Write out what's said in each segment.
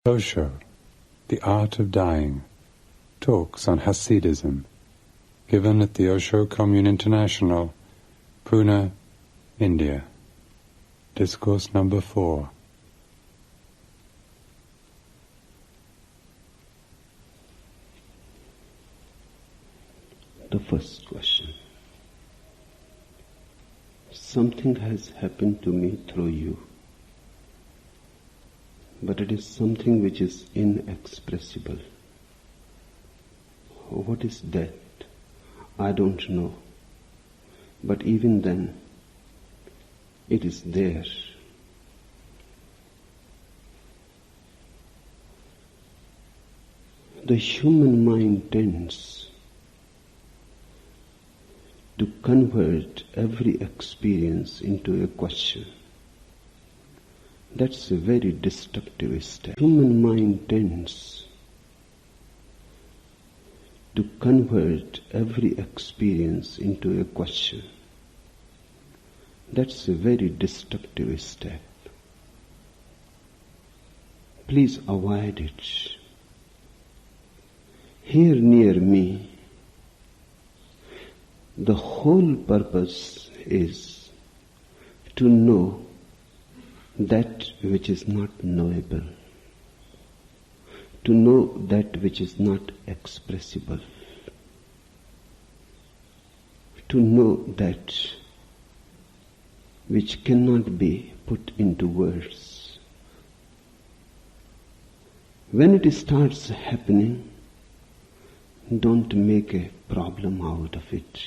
Osho, The Art of Dying, talks on Hasidism, given at the Osho Commune International, Pune, India. Discourse number 4. The first question. Something has happened to me through you, but it is something which is inexpressible. What is that? I don't know. But even then, it is there. The human mind tends to convert every experience into a question. That's a very destructive step. Human mind tends to convert every experience into a question. That's a very destructive step. Please avoid it. Here near me, the whole purpose is to know that which is not knowable, to know that which is not expressible, to know that which cannot be put into words. When it starts happening, don't make a problem out of it.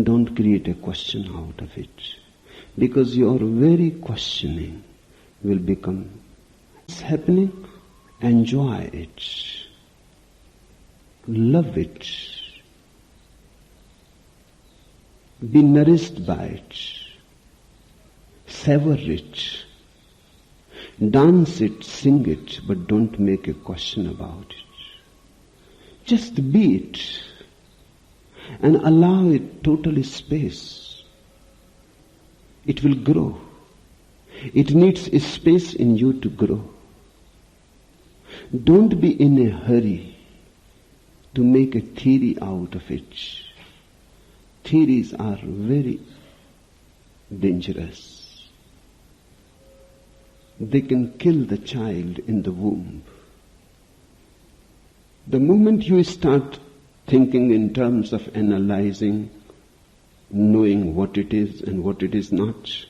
Don't create a question out of it. Because your very questioning will become, it's happening, enjoy it, love it, be nourished by it, savor it, dance it, sing it, but don't make a question about it. Just be it and allow it totally space. It will grow. It needs a space in you to grow. Don't be in a hurry to make a theory out of it. Theories are very dangerous. They can kill the child in the womb. The moment you start thinking in terms of analyzing, knowing what it is and what it is not,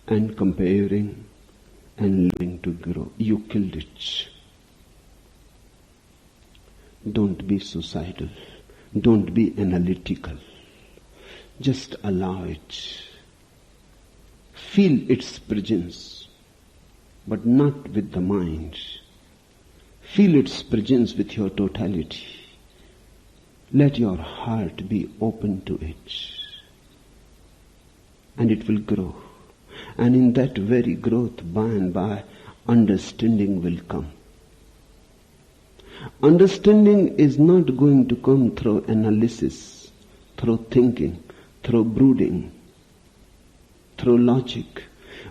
and comparing and learning to grow, you killed it. Don't be suicidal. Don't be analytical. Just allow it. Feel its presence, but not with the mind. Feel its presence with your totality. Let your heart be open to it, and it will grow. And in that very growth, by and by, understanding will come. Understanding is not going to come through analysis, through thinking, through brooding, through logic.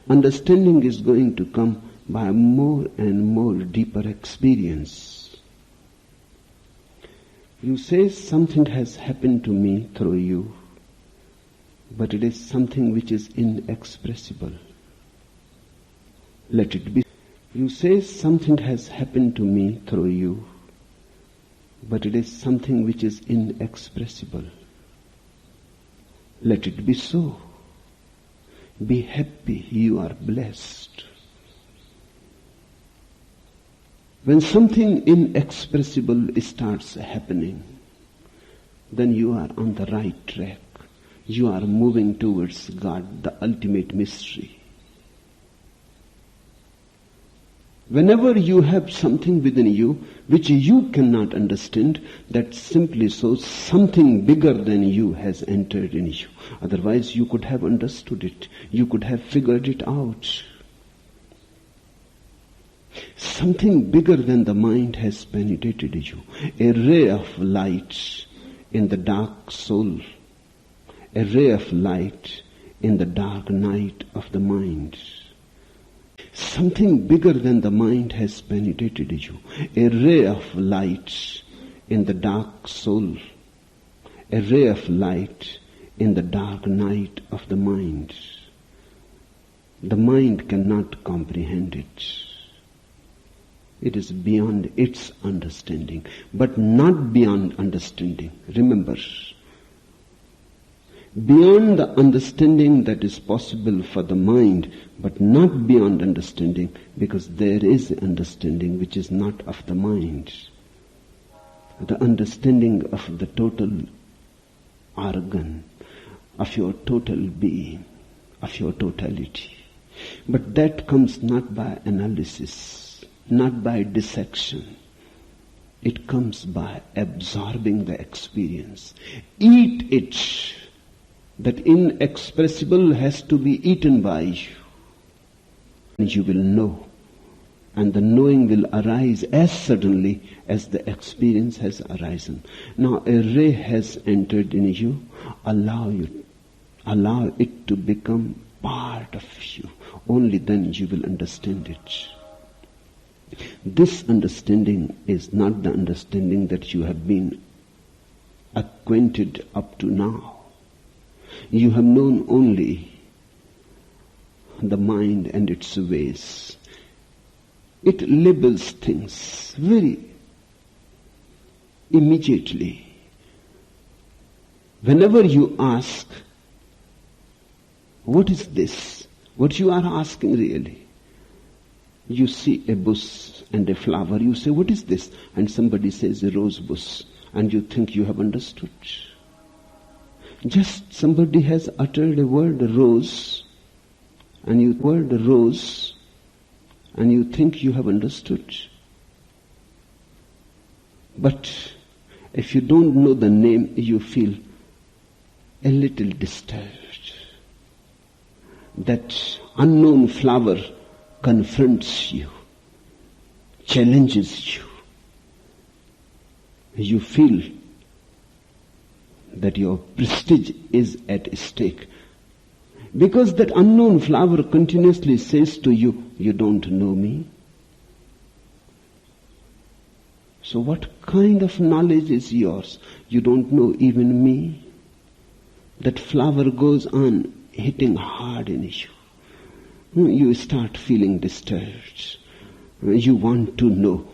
Understanding is going to come by more and more deeper experience. You say something has happened to me through you, but it is something which is inexpressible. Let it be. You say something has happened to me through you, but it is something which is inexpressible. Let it be so. Be happy, you are blessed. When something inexpressible starts happening, then you are on the right track. You are moving towards God, the ultimate mystery. Whenever you have something within you which you cannot understand, that simply shows something bigger than you has entered in you. Otherwise you could have understood it. You could have figured it out. Something bigger than the mind has penetrated you. A ray of light in the dark soul. A ray of light in the dark night of the mind. Something bigger than the mind has penetrated you. A ray of light in the dark soul. A ray of light in the dark night of the mind. The mind cannot comprehend it. It is beyond its understanding, but not beyond understanding. Remember, beyond the understanding that is possible for the mind, but not beyond understanding, because there is understanding which is not of the mind. The understanding of the total organ, of your total being, of your totality. But that comes not by analysis, not by dissection. It comes by absorbing the experience. Eat it. That inexpressible has to be eaten by you. And you will know. And the knowing will arise as suddenly as the experience has arisen. Now a ray has entered in you. Allow it to become part of you. Only then you will understand it. This understanding is not the understanding that you have been acquainted up to now. You have known only the mind and its ways. It labels things very immediately. Whenever you ask, what is this? What you are asking really? You see a bush and a flower. You say, what is this? And somebody says a rose bush. And you think you have understood. Just somebody has uttered a word rose. And you think you have understood. But if you don't know the name, you feel a little disturbed. That unknown flower confronts you, challenges you. You feel that your prestige is at stake. Because that unknown flower continuously says to you, you don't know me. So what kind of knowledge is yours? You don't know even me. That flower goes on hitting hard in you. You start feeling disturbed. You want to know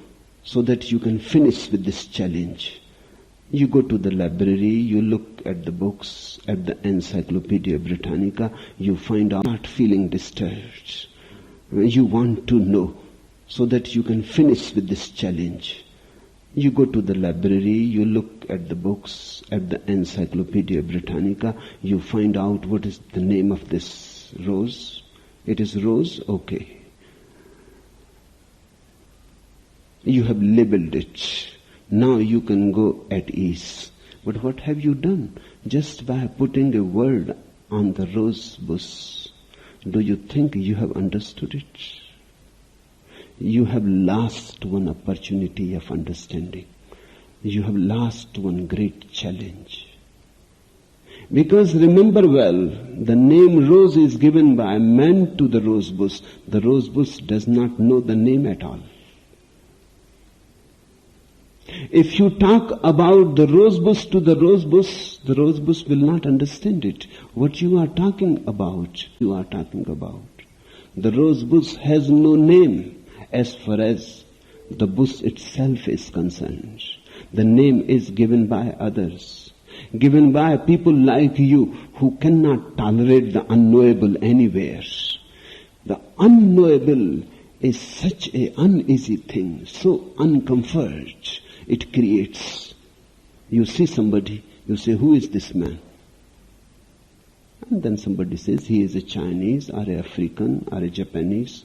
so that you can finish with this challenge. You go to the library, you look at the books, at the Encyclopedia Britannica, you find out, start feeling disturbed. You want to know so that you can finish with this challenge. You go to the library, you look at the books, at the Encyclopedia Britannica, you find out what is the name of this rose. It is rose? Okay. You have labeled it. Now you can go at ease. But what have you done? Just by putting a word on the rose bush, do you think you have understood it? You have lost one opportunity of understanding. You have lost one great challenge. Because remember well, the name rose is given by man to the rose bush. The rose bush does not know the name at all. If you talk about the rose bush to the rose bush will not understand it. What you are talking about. The rose bush has no name as far as the bush itself is concerned. The name is given by others. Given by people like you who cannot tolerate the unknowable anywhere. The unknowable is such an uneasy thing, so uncomfort it creates. You see somebody, you say, who is this man? And then somebody says, he is a Chinese or a African or a Japanese,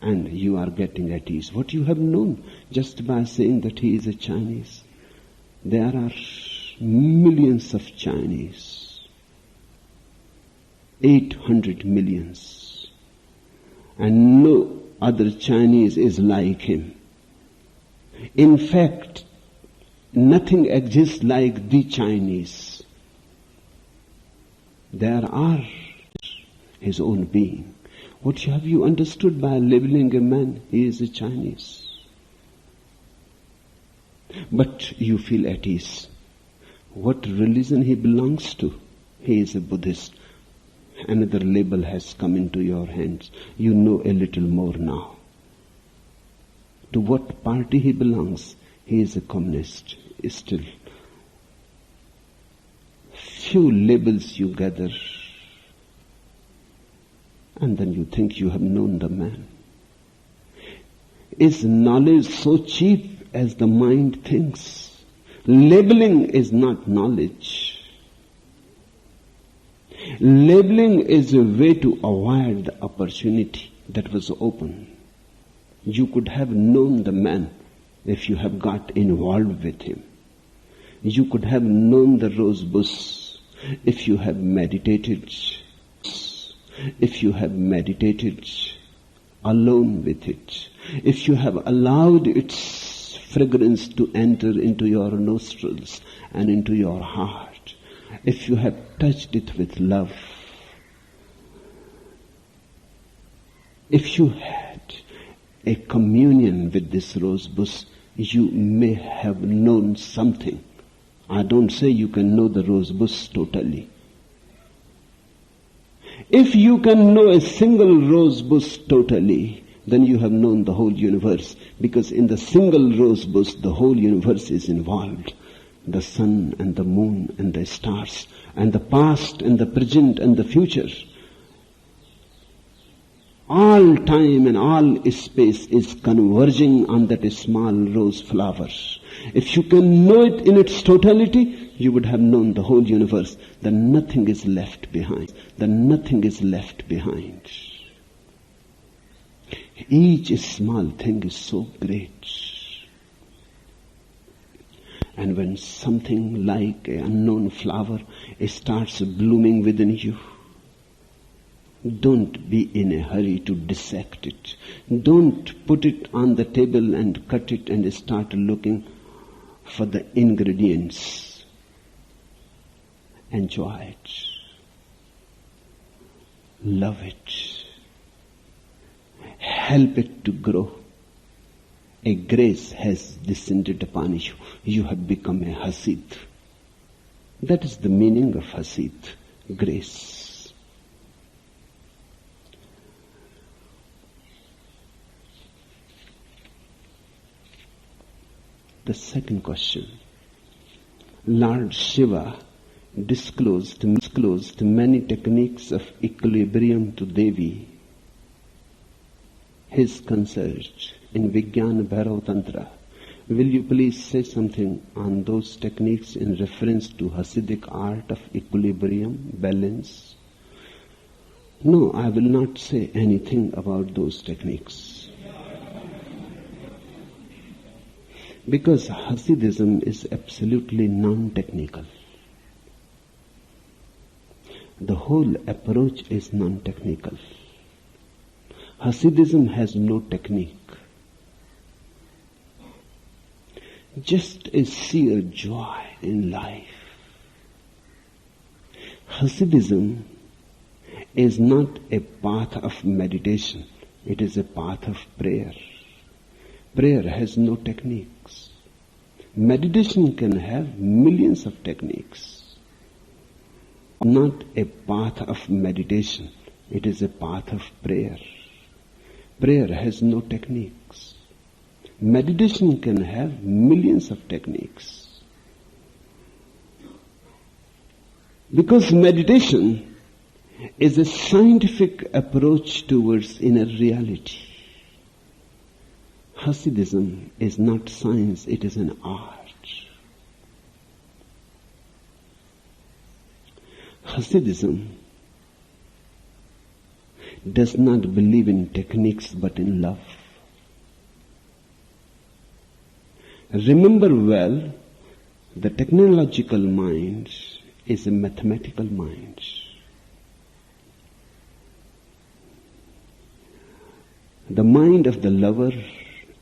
and you are getting at ease. What you have known just by saying that he is a Chinese. There are millions of Chinese. 800 millions. And no other Chinese is like him. In fact, nothing exists like the Chinese. There are his own being. What have you understood by labeling a man? He is a Chinese. But you feel at ease. What religion he belongs to? He is a Buddhist. Another label has come into your hands. You know a little more now. To what party he belongs? He is a communist. Still, few labels you gather, and then you think you have known the man. Is knowledge so cheap as the mind thinks? Labeling is not knowledge. Labeling is a way to avoid the opportunity that was open. You could have known the man if you have got involved with him. You could have known the rose bush if you have meditated. If you have meditated alone with it. If you have allowed its fragrance to enter into your nostrils and into your heart. If you have touched it with love. If you had a communion with this rose bush, you may have known something. I don't say you can know the rose bush totally. If you can know a single rose bush totally, then you have known the whole universe. Because in the single rose bush, the whole universe is involved. The sun and the moon and the stars and the past and the present and the future. All time and all space is converging on that small rose flower. If you can know it in its totality, you would have known the whole universe. Then nothing is left behind. Then nothing is left behind. Each small thing is so great. And when something like an unknown flower starts blooming within you, don't be in a hurry to dissect it. Don't put it on the table and cut it and start looking for the ingredients. Enjoy it. Love it. Help it to grow. A grace has descended upon you. You have become a Hasid. That is the meaning of Hasid. Grace. The second question. Lord Shiva disclosed many techniques of equilibrium to Devi. His concert in Vijnana Bhairav Tantra. Will you please say something on those techniques in reference to Hasidic art of equilibrium, balance? No, I will not say anything about those techniques. Because Hasidism is absolutely non-technical. The whole approach is non-technical. Hasidism has no technique. Just a sheer joy in life. Hasidism is not a path of meditation. It is a path of prayer. Prayer has no techniques. Meditation can have millions of techniques. Not a path of meditation. It is a path of prayer. Prayer has no techniques. Meditation can have millions of techniques. Because meditation is a scientific approach towards inner reality. Hasidism is not science, it is an art. Hasidism does not believe in techniques but in love. Remember well, the technological mind is a mathematical mind. The mind of the lover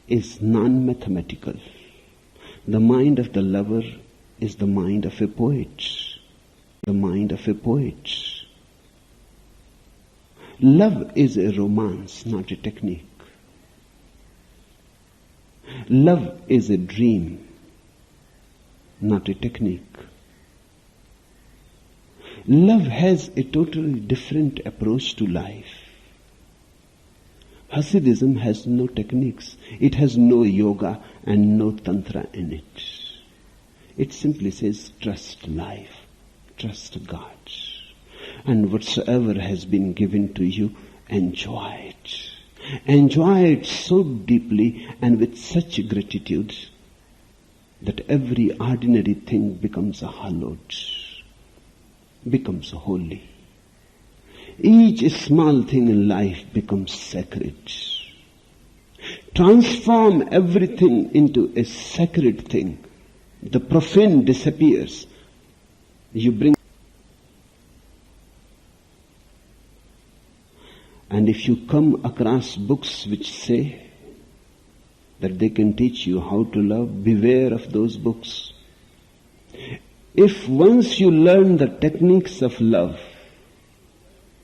is non-mathematical. The mind of the lover is the mind of a poet. The mind of a poet. Love is a romance, not a technique. Love is a dream, not a technique. Love has a totally different approach to life. Hasidism has no techniques. It has no yoga and no tantra in it. It simply says, trust life, trust God. And whatsoever has been given to you, enjoy it. Enjoy it so deeply and with such gratitude that every ordinary thing becomes hallowed, becomes holy. Each small thing in life becomes sacred. Transform everything into a sacred thing. The profane disappears. You bring. And if you come across books which say that they can teach you how to love, beware of those books. If once you learn the techniques of love,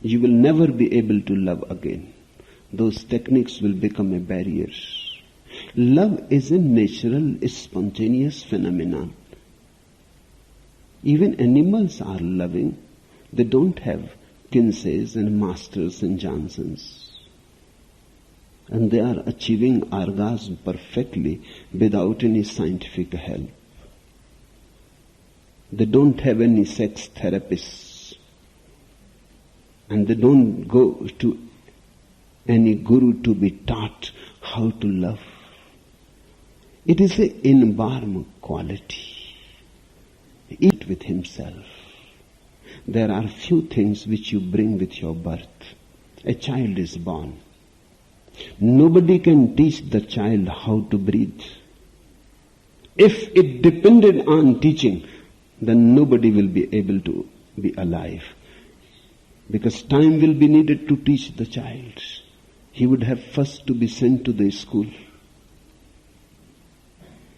you will never be able to love again. Those techniques will become a barrier. Love is a natural, spontaneous phenomenon. Even animals are loving. They don't have Kinseys and Masters and Johnsons. And they are achieving orgasm perfectly without any scientific help. They don't have any sex therapists. And they don't go to any guru to be taught how to love. It is an inborn quality. Eat with himself. There are few things which you bring with your birth. A child is born. Nobody can teach the child how to breathe. If it depended on teaching, then nobody will be able to be alive. Because time will be needed to teach the child. He would have first to be sent to the school,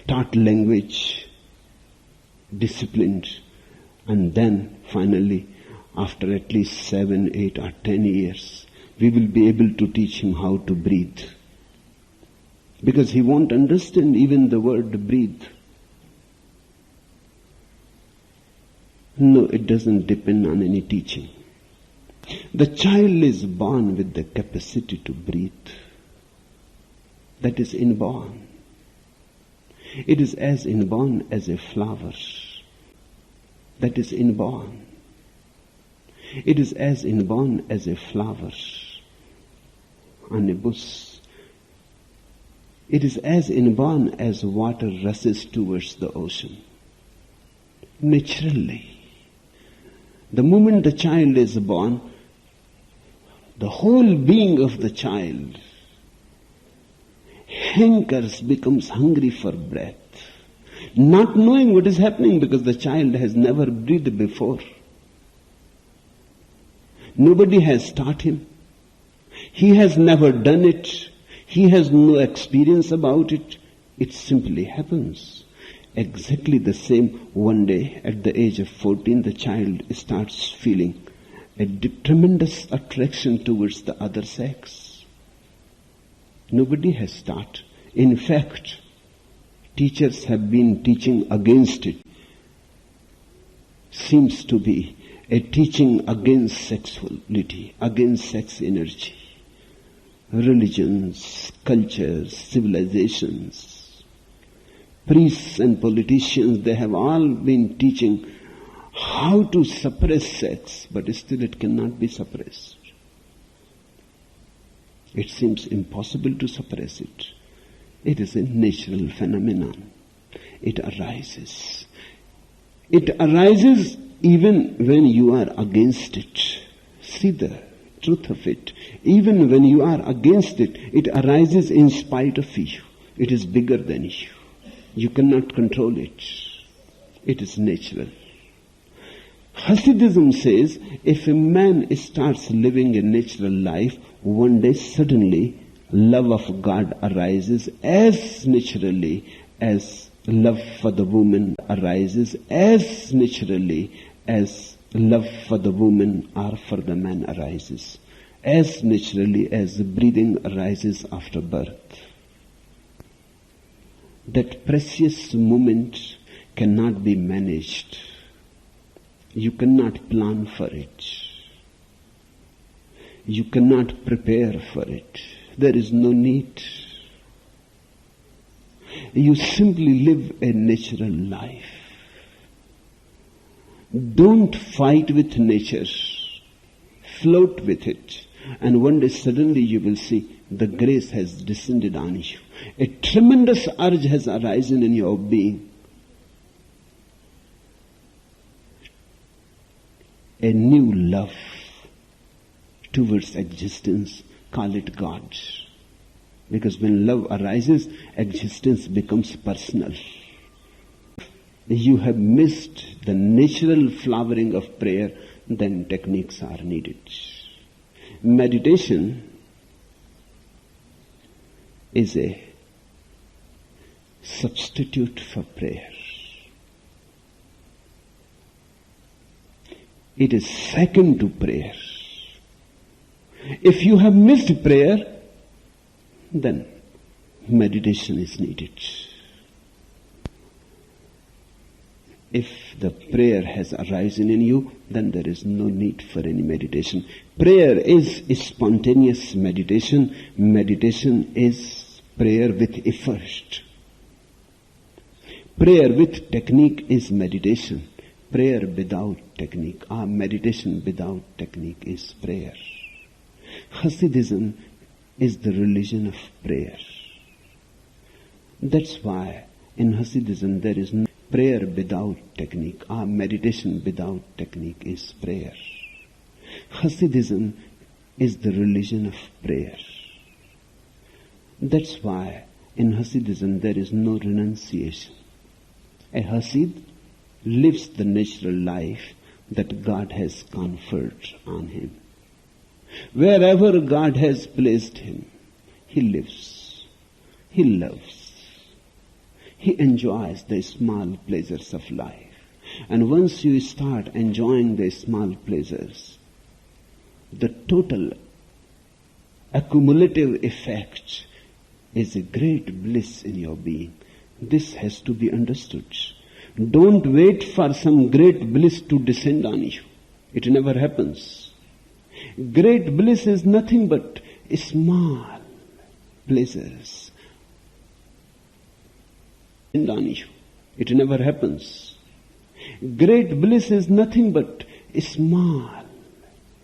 taught language, disciplined, and then finally, after at least 7, 8 or 10 years, we will be able to teach him how to breathe. Because he won't understand even the word breathe. No, it doesn't depend on any teaching. The child is born with the capacity to breathe. That is inborn. It is as inborn as a flower. That is inborn. It is as inborn as a flower on a bush. It is as inborn as water rushes towards the ocean. Naturally. The moment the child is born, the whole being of the child hankers, becomes hungry for breath, not knowing what is happening because the child has never breathed before. Nobody has taught him. He has never done it. He has no experience about it. It simply happens. Exactly the same, one day at the age of 14, the child starts feeling a tremendous attraction towards the other sex. Nobody has taught. In fact, teachers have been teaching against it. Seems to be a teaching against sexuality, against sex energy. Religions, cultures, civilizations, priests and politicians, they have all been teaching how to suppress sex, but still it cannot be suppressed. It seems impossible to suppress it. It is a natural phenomenon. It arises. It arises even when you are against it. See the truth of it. Even when you are against it, it arises in spite of you. It is bigger than you. You cannot control it. It is natural. Hasidism says if a man starts living a natural life, one day suddenly love of God arises as naturally as love for the woman arises, as naturally as love for the woman or for the man arises. as naturally as the breathing arises after birth. That precious moment cannot be managed. You cannot plan for it. You cannot prepare for it. There is no need. You simply live a natural life. Don't fight with nature. Float with it. And one day suddenly you will see the grace has descended on you. A tremendous urge has arisen in your being. A new love towards existence, call it God. Because when love arises, existence becomes personal. You have missed the natural flowering of prayer, then techniques are needed. Meditation is a substitute for prayer. It is second to prayer. If you have missed prayer, then meditation is needed. If the prayer has arisen in you, then there is no need for any meditation. Prayer is spontaneous meditation. Meditation is prayer with effort. Prayer with technique is meditation. Prayer without technique, or meditation without technique is prayer. Hasidism is the religion of prayer. That's why in Hasidism there is no prayer without technique, or meditation without technique is prayer. Hasidism is the religion of prayer. That's why in Hasidism there is no renunciation. A Hasid lives the natural life that God has conferred on him. Wherever God has placed him, he lives, he loves, he enjoys the small pleasures of life. And once you start enjoying the small pleasures, the total accumulative effect is a great bliss in your being. This has to be understood. Don't wait for some great bliss to descend on you. It never happens. Great bliss is nothing but small pleasures. On you. It never happens. Great bliss is nothing but small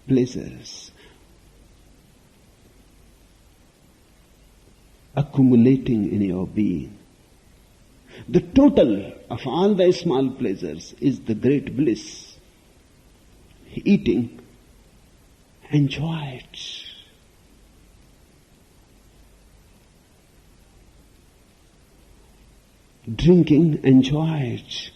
pleasures accumulating in your being. The total of all the small pleasures is the great bliss. Eating, enjoy it. Drinking, enjoy it.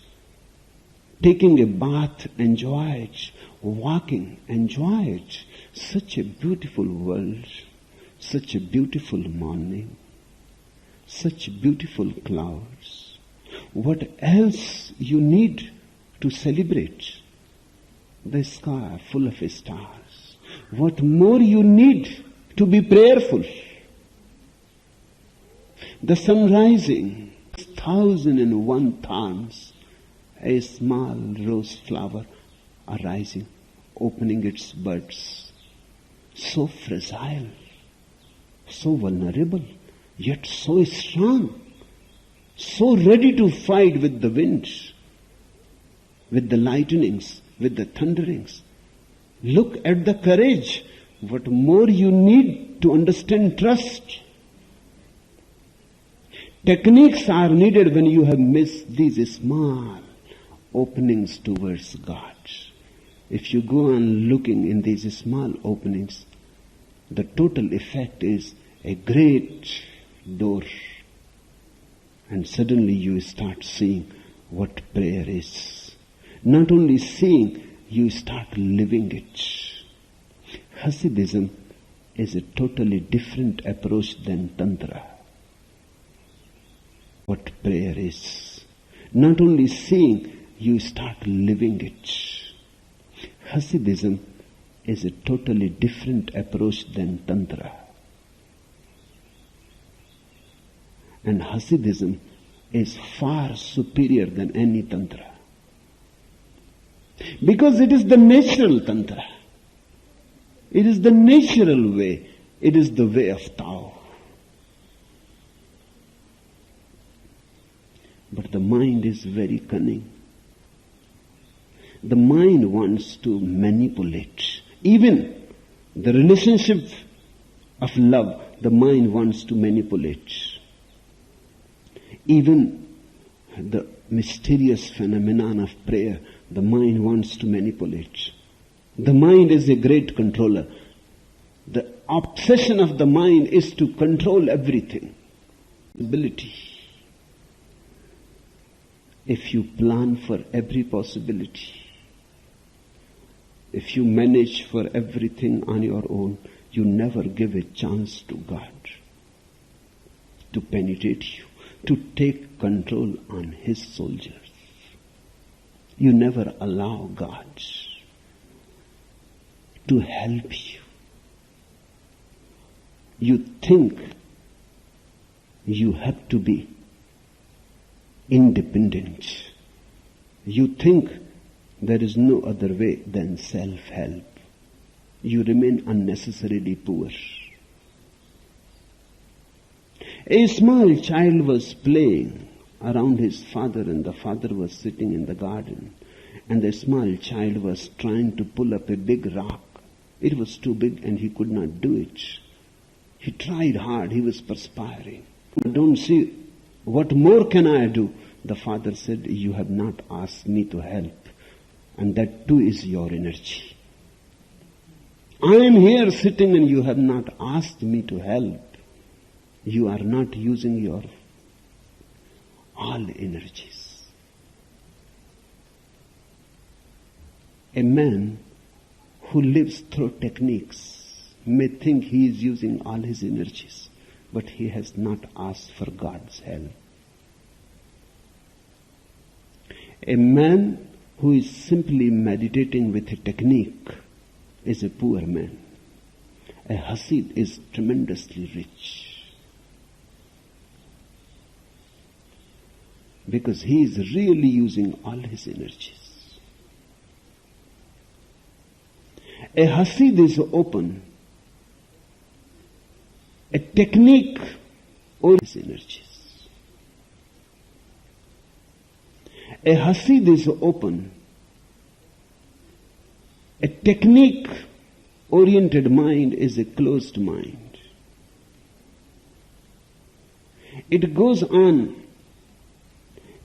Taking a bath, enjoy it. Walking, enjoy it. Such a beautiful world, such a beautiful morning, such beautiful clouds. What else you need to celebrate? The sky full of stars. What more you need to be prayerful? The sun rising, 1,001 times, a small rose flower arising, opening its buds. So fragile, so vulnerable, yet so strong. So ready to fight with the winds, with the lightnings, with the thunderings. Look at the courage. What more you need to understand trust? Techniques are needed when you have missed these small openings towards God. If you go on looking in these small openings, the total effect is a great door. And suddenly you start seeing what prayer is. Not only seeing, you start living it. Hasidism is a totally different approach than Tantra. What prayer is. Not only seeing, you start living it. Hasidism is a totally different approach than Tantra. And Hasidism is far superior than any Tantra. Because it is the natural Tantra. It is the natural way. It is the way of Tao. But the mind is very cunning. The mind wants to manipulate. Even the relationship of love, the mind wants to manipulate. Even the mysterious phenomenon of prayer, the mind wants to manipulate. The mind is a great controller. The obsession of the mind is to control everything. Ability. If you plan for every possibility, if you manage for everything on your own, you never give a chance to God to penetrate you, to take control on His soldiers. You never allow God to help you. You think you have to be independent. You think there is no other way than self-help. You remain unnecessarily poor. A small child was playing around his father, and the father was sitting in the garden, and the small child was trying to pull up a big rock. It was too big and he could not do it. He tried hard, he was perspiring. I don't see, what more can I do? The father said, you have not asked me to help, and that too is your energy. I am here sitting and you have not asked me to help. You are not using your all energies. A man who lives through techniques may think he is using all his energies, but he has not asked for God's help. A man who is simply meditating with a technique is a poor man. A Hasid is tremendously rich, because he is really using all his energies. A Hasid is open. A technique or his energies. A Hasid is open. A technique-oriented mind is a closed mind. It goes on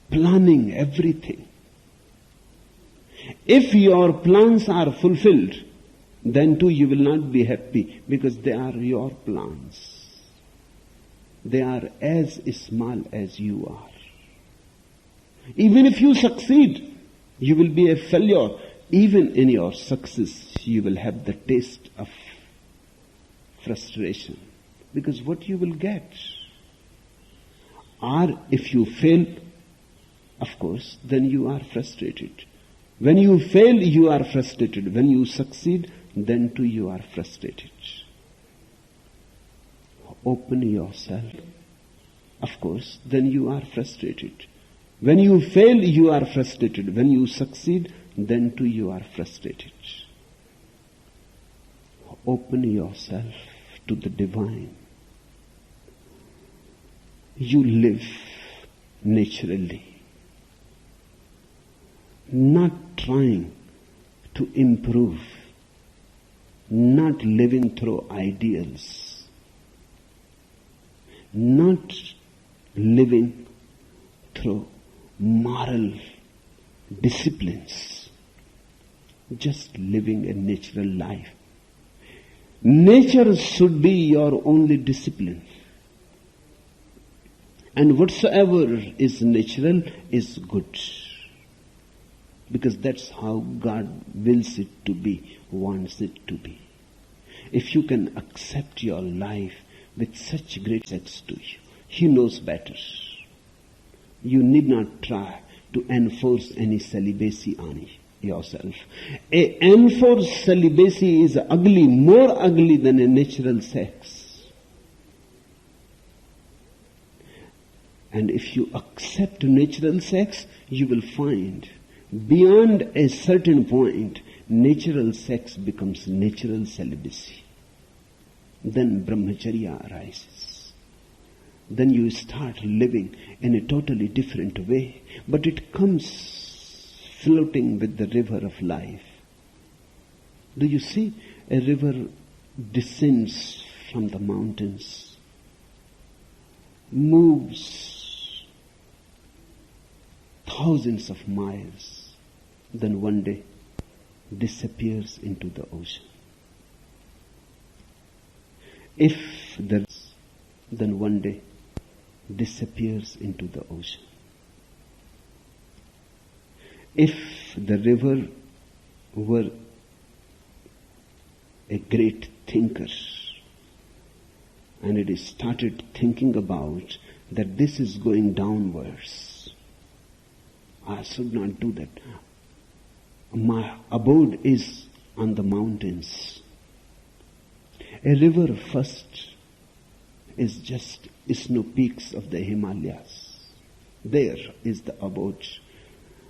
planning everything. If your plans are fulfilled, then too you will not be happy, because they are your plans. They are as small as you are. Even if you succeed, you will be a failure. Even in your success, you will have the taste of frustration, because what you will get. Or if you fail, of course, then you are frustrated. When you fail, you are frustrated. When you succeed, then too you are frustrated. Open yourself. Of course, then you are frustrated. When you fail, you are frustrated. When you succeed, then too you are frustrated. Open yourself to the divine. You live naturally, not trying to improve, not living through ideals, not living through moral disciplines, just living a natural life. Nature should be your only discipline. And whatsoever is natural is good. Because that's how God wills it to be, wants it to be. If you can accept your life with such great sex to you, He knows better. You need not try to enforce any celibacy on you. yourself. A enforced celibacy is ugly, more ugly than a natural sex. And if you accept natural sex, you will find beyond a certain point, natural sex becomes natural celibacy. Then brahmacharya arises. Then you start living in a totally different way. But it comes floating with the river of life. Do you see? A river descends from the mountains, moves thousands of miles, then one day disappears into the ocean. Then one day disappears into the ocean. If the river were a great thinker and it started thinking about that this is going downwards, I should not do that. My abode is on the mountains. A river first is just snow peaks of the Himalayas. There is the abode.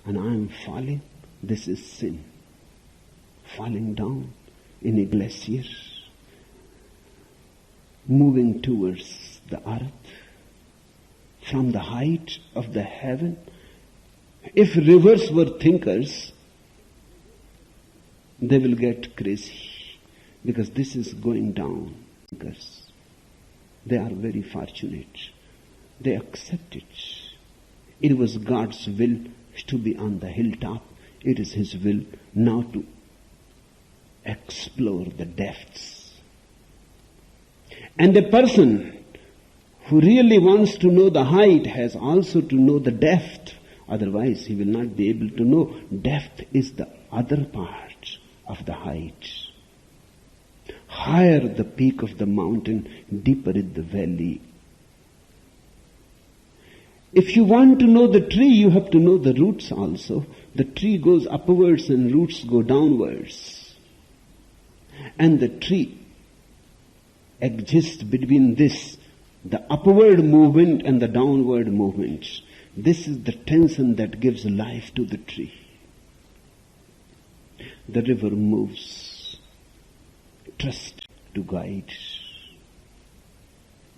And I am falling. This is sin. Falling down in a glacier, moving towards the earth from the height of the heaven. If rivers were thinkers, they will get crazy because this is going down. They are very fortunate. They accept it. It was God's will to be on the hilltop. It is His will now to explore the depths. And a person who really wants to know the height has also to know the depth. Otherwise, he will not be able to know. Depth is the other part of the height. Higher the peak of the mountain, deeper is the valley. If you want to know the tree, you have to know the roots also. The tree goes upwards and roots go downwards. And the tree exists between this, the upward movement and the downward movement. This is the tension that gives life to the tree. The river moves. Trust to guide.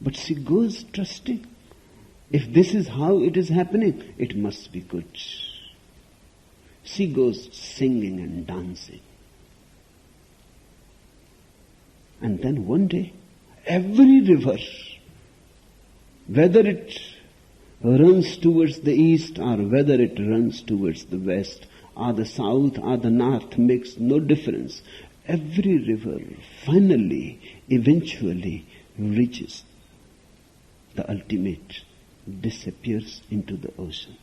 But she goes trusting. If this is how it is happening, it must be good. She goes singing and dancing. And then one day, every river, whether it runs towards the east or whether it runs towards the west or the south or the north, makes no difference. Every river finally, eventually reaches the ultimate, disappears into the ocean.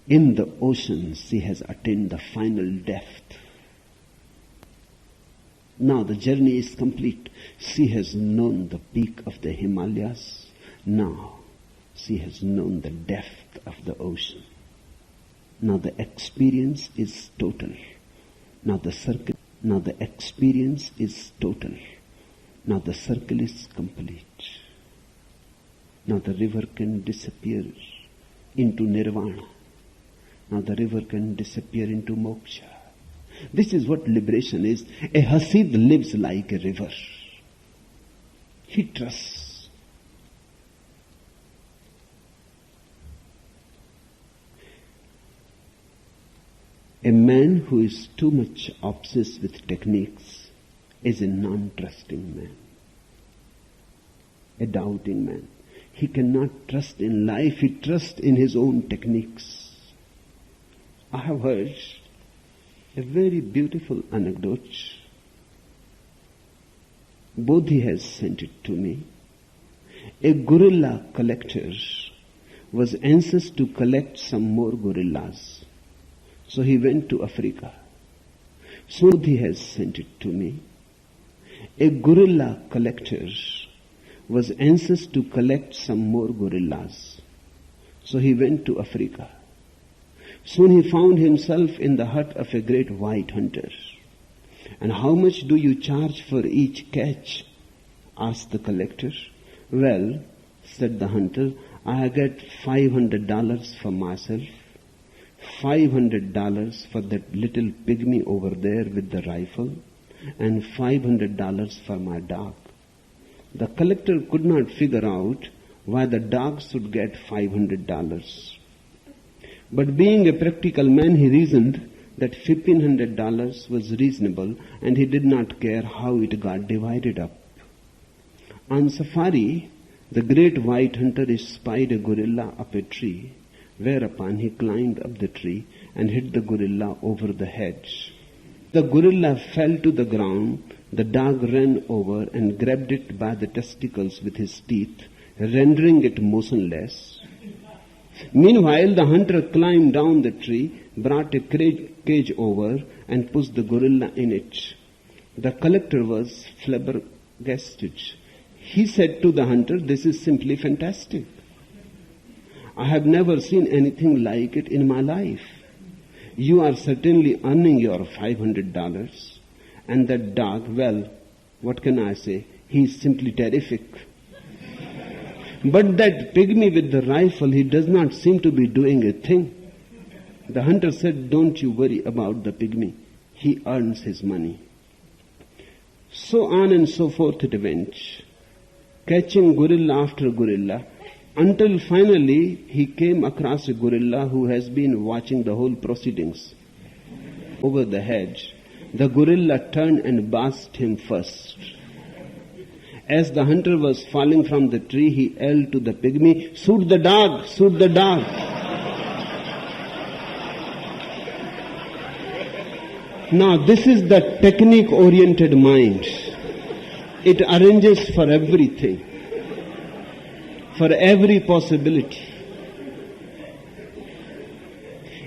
In the ocean, she has attained the final depth. Now the journey is complete. She has known the peak of the Himalayas. Now she has known the depth of the ocean. Now the experience is total. Now the experience is total. Now the circle is complete. Now the river can disappear into nirvana. Now the river can disappear into moksha. This is what liberation is. A Hasid lives like a river. He trusts. A man who is too much obsessed with techniques is a non-trusting man. A doubting man. He cannot trust in life. He trusts in his own techniques. I have heard a very beautiful anecdote. Bodhi has sent it to me. A gorilla collector was anxious to collect some more gorillas. So he went to Africa. So Bodhi has sent it to me. A gorilla collector was anxious to collect some more gorillas. So he went to Africa. Soon he found himself in the hut of a great white hunter. "And how much do you charge for each catch?" asked the collector. "Well," said the hunter, "I get $500 for myself, $500 for that little pygmy over there with the rifle, and $500 for my dog." The collector could not figure out why the dog should get $500. But being a practical man, he reasoned that $1,500 was reasonable, and he did not care how it got divided up. On safari, the great white hunter spied a gorilla up a tree, whereupon he climbed up the tree and hit the gorilla over the head. The gorilla fell to the ground. The dog ran over and grabbed it by the testicles with his teeth, rendering it motionless. Meanwhile, the hunter climbed down the tree, brought a cage over, and pushed the gorilla in it. The collector was flabbergasted. He said to the hunter, "This is simply fantastic. I have never seen anything like it in my life. You are certainly earning your $500. And that dog, well, what can I say? He's simply terrific. But that pygmy with the rifle, he does not seem to be doing a thing." The hunter said, "Don't you worry about the pygmy. He earns his money." So on and so forth it went, catching gorilla after gorilla, until finally he came across a gorilla who has been watching the whole proceedings. Over the hedge, the gorilla turned and bashed him first. As the hunter was falling from the tree, he yelled to the pygmy, "Shoot the dog! Shoot the dog!" Now this is the technique-oriented mind. It arranges for everything, for every possibility.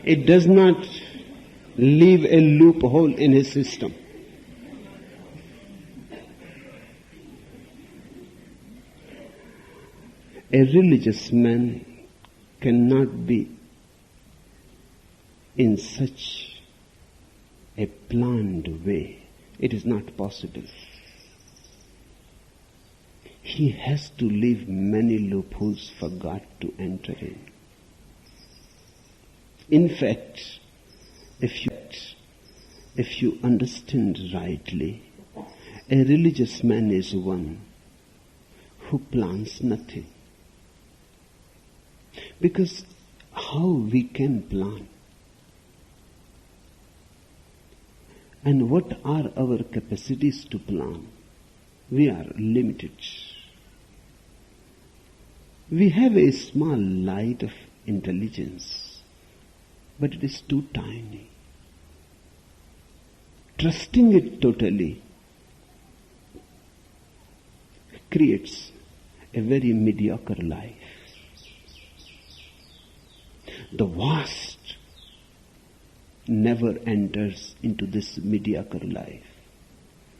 It does not leave a loophole in his system. A religious man cannot be in such a planned way. It is not possible. He has to leave many loopholes for God to enter in. In fact, if you understand rightly, a religious man is one who plans nothing. Because how we can plan? And what are our capacities to plan? We are limited. We have a small light of intelligence, but it is too tiny. Trusting it totally creates a very mediocre life. The vast never enters into this mediocre life.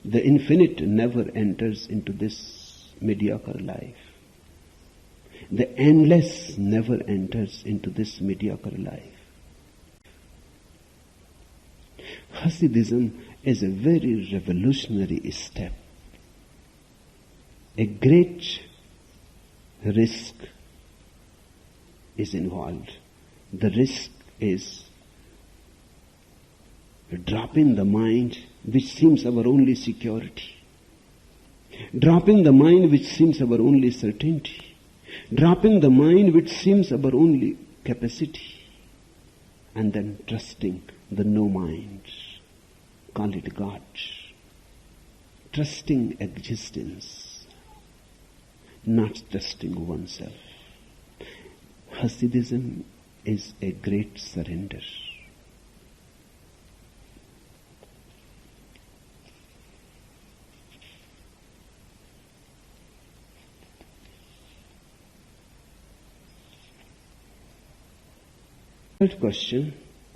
The infinite never enters into this mediocre life. The endless never enters into this mediocre life. Hasidism is a very revolutionary step. A great risk is involved. The risk is dropping the mind which seems our only security. Dropping the mind which seems our only certainty. Dropping the mind which seems our only capacity. And then trusting the no mind. Call it God. Trusting existence. Not trusting oneself. Hasidism is a great surrender. Third question,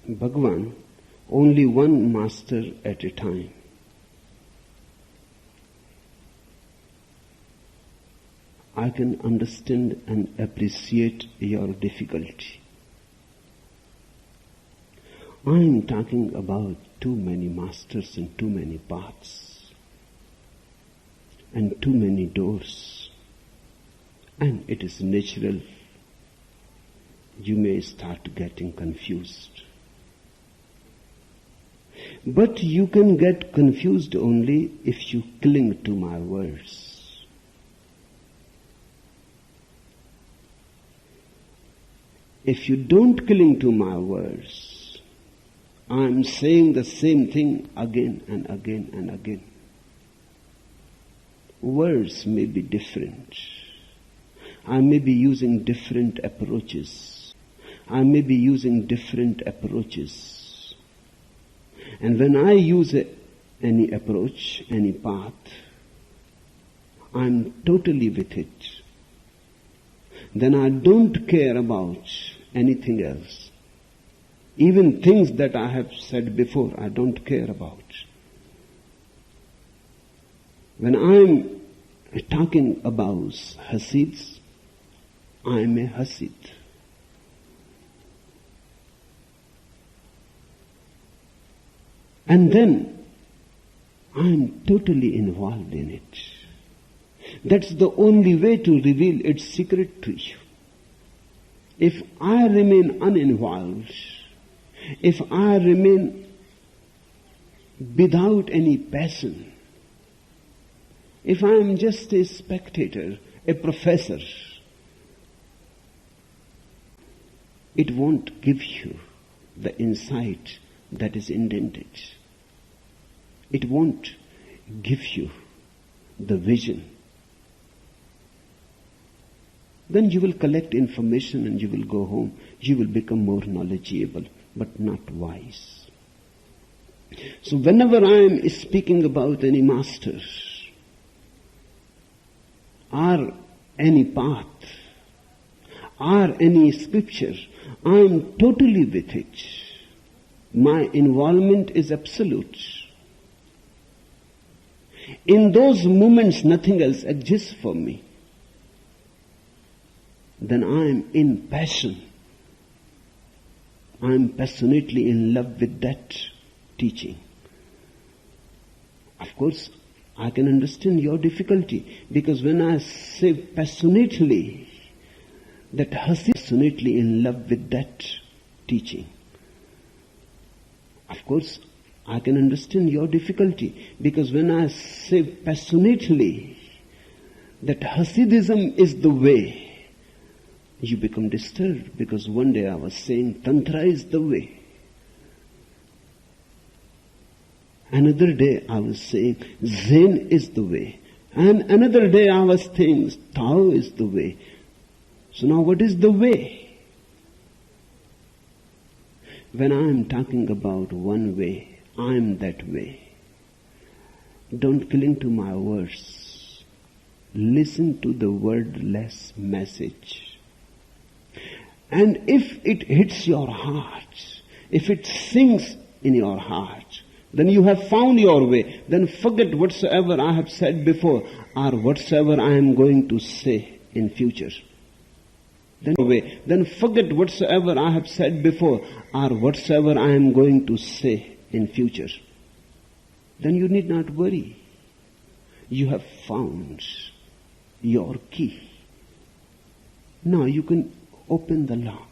Bhagavan, only one master at a time. I can understand and appreciate your difficulty. I am talking about too many masters and too many paths and too many doors. And it is natural you may start getting confused. But you can get confused only if you cling to my words. If you don't cling to my words, I am saying the same thing again and again and again. Words may be different. I may be using different approaches. I may be using different approaches. And when I use any approach, any path, I'm totally with it. Then I don't care about anything else. Even things that I have said before, I don't care about. When I'm talking about Hasids, I'm a Hasid. And then I'm totally involved in it. That's the only way to reveal its secret to you. If I remain uninvolved, if I remain without any passion, if I am just a spectator, a professor, it won't give you the insight that is intended. It won't give you the vision. Then you will collect information and you will go home. You will become more knowledgeable, but not wise. So whenever I am speaking about any master or any path or any scripture, I am totally with it. My involvement is absolute. In those moments, nothing else exists for me. Then I am in passion. I am passionately in love with that teaching. Of course, I can understand your difficulty, because when I say passionately, that Hasid is passionately in love with that teaching. Of course, I can understand your difficulty, because when I say passionately that Hasidism is the way, you become disturbed, because one day I was saying Tantra is the way. Another day I was saying Zen is the way. And another day I was saying Tao is the way. So now what is the way? When I am talking about one way, I am that way. Don't cling to my words. Listen to the wordless message. And if it hits your heart, if it sinks in your heart, then you have found your way. Then forget whatsoever I have said before or whatsoever I am going to say in future. Then forget whatsoever I have said before or whatsoever I am going to say in future. Then you need not worry. You have found your key. Now you can open the lock.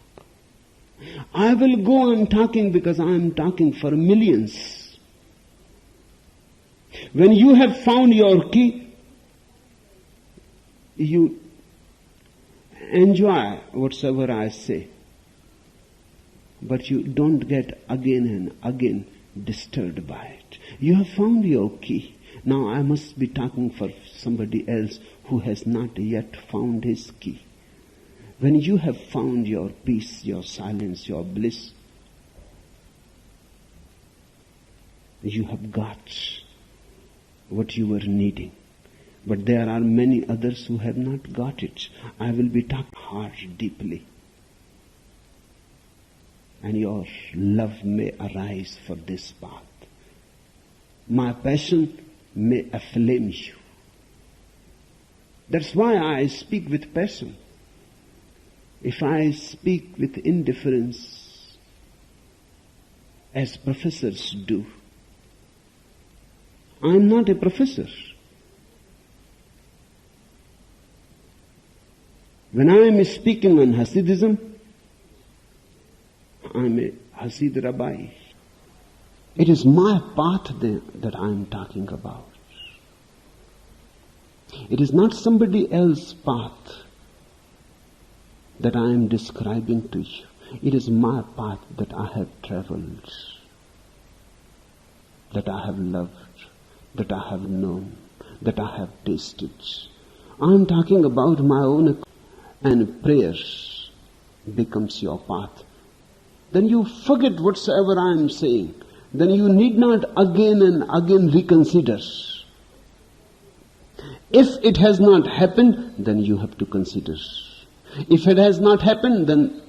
I will go on talking because I am talking for millions. When you have found your key, you enjoy whatsoever I say. But you don't get again and again disturbed by it. You have found your key. Now I must be talking for somebody else who has not yet found his key. When you have found your peace, your silence, your bliss, you have got what you were needing. But there are many others who have not got it. I will be talking hard, deeply. And your love may arise for this path. My passion may aflame you. That's why I speak with passion. If I speak with indifference, as professors do. I am not a professor. When I am speaking on Hasidism, I am a Hasid Rabbi. It is my path that I am talking about. It is not somebody else's path that I am describing to you. It is my path that I have traveled, that I have loved, that I have known, that I have tasted. I am talking about my own, and prayer becomes your path. Then you forget whatsoever I am saying. Then you need not again and again reconsider. If it has not happened, then you have to consider. If it has not happened, then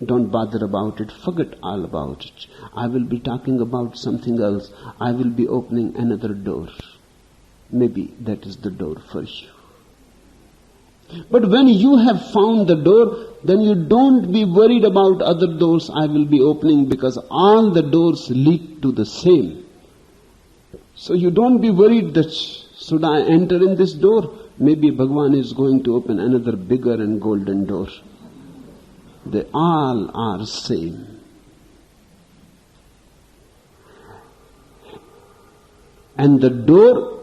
don't bother about it. Forget all about it. I will be talking about something else. I will be opening another door. Maybe that is the door for you. But when you have found the door, then you don't be worried about other doors I will be opening, because all the doors lead to the same. So you don't be worried that should I enter in this door? Maybe Bhagavan is going to open another bigger and golden door. They all are same. And the door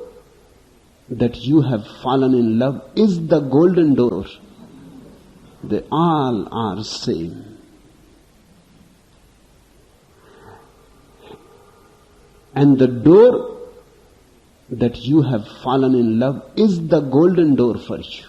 that you have fallen in love is the golden door. They all are same. And the door that you have fallen in love is the golden door for you.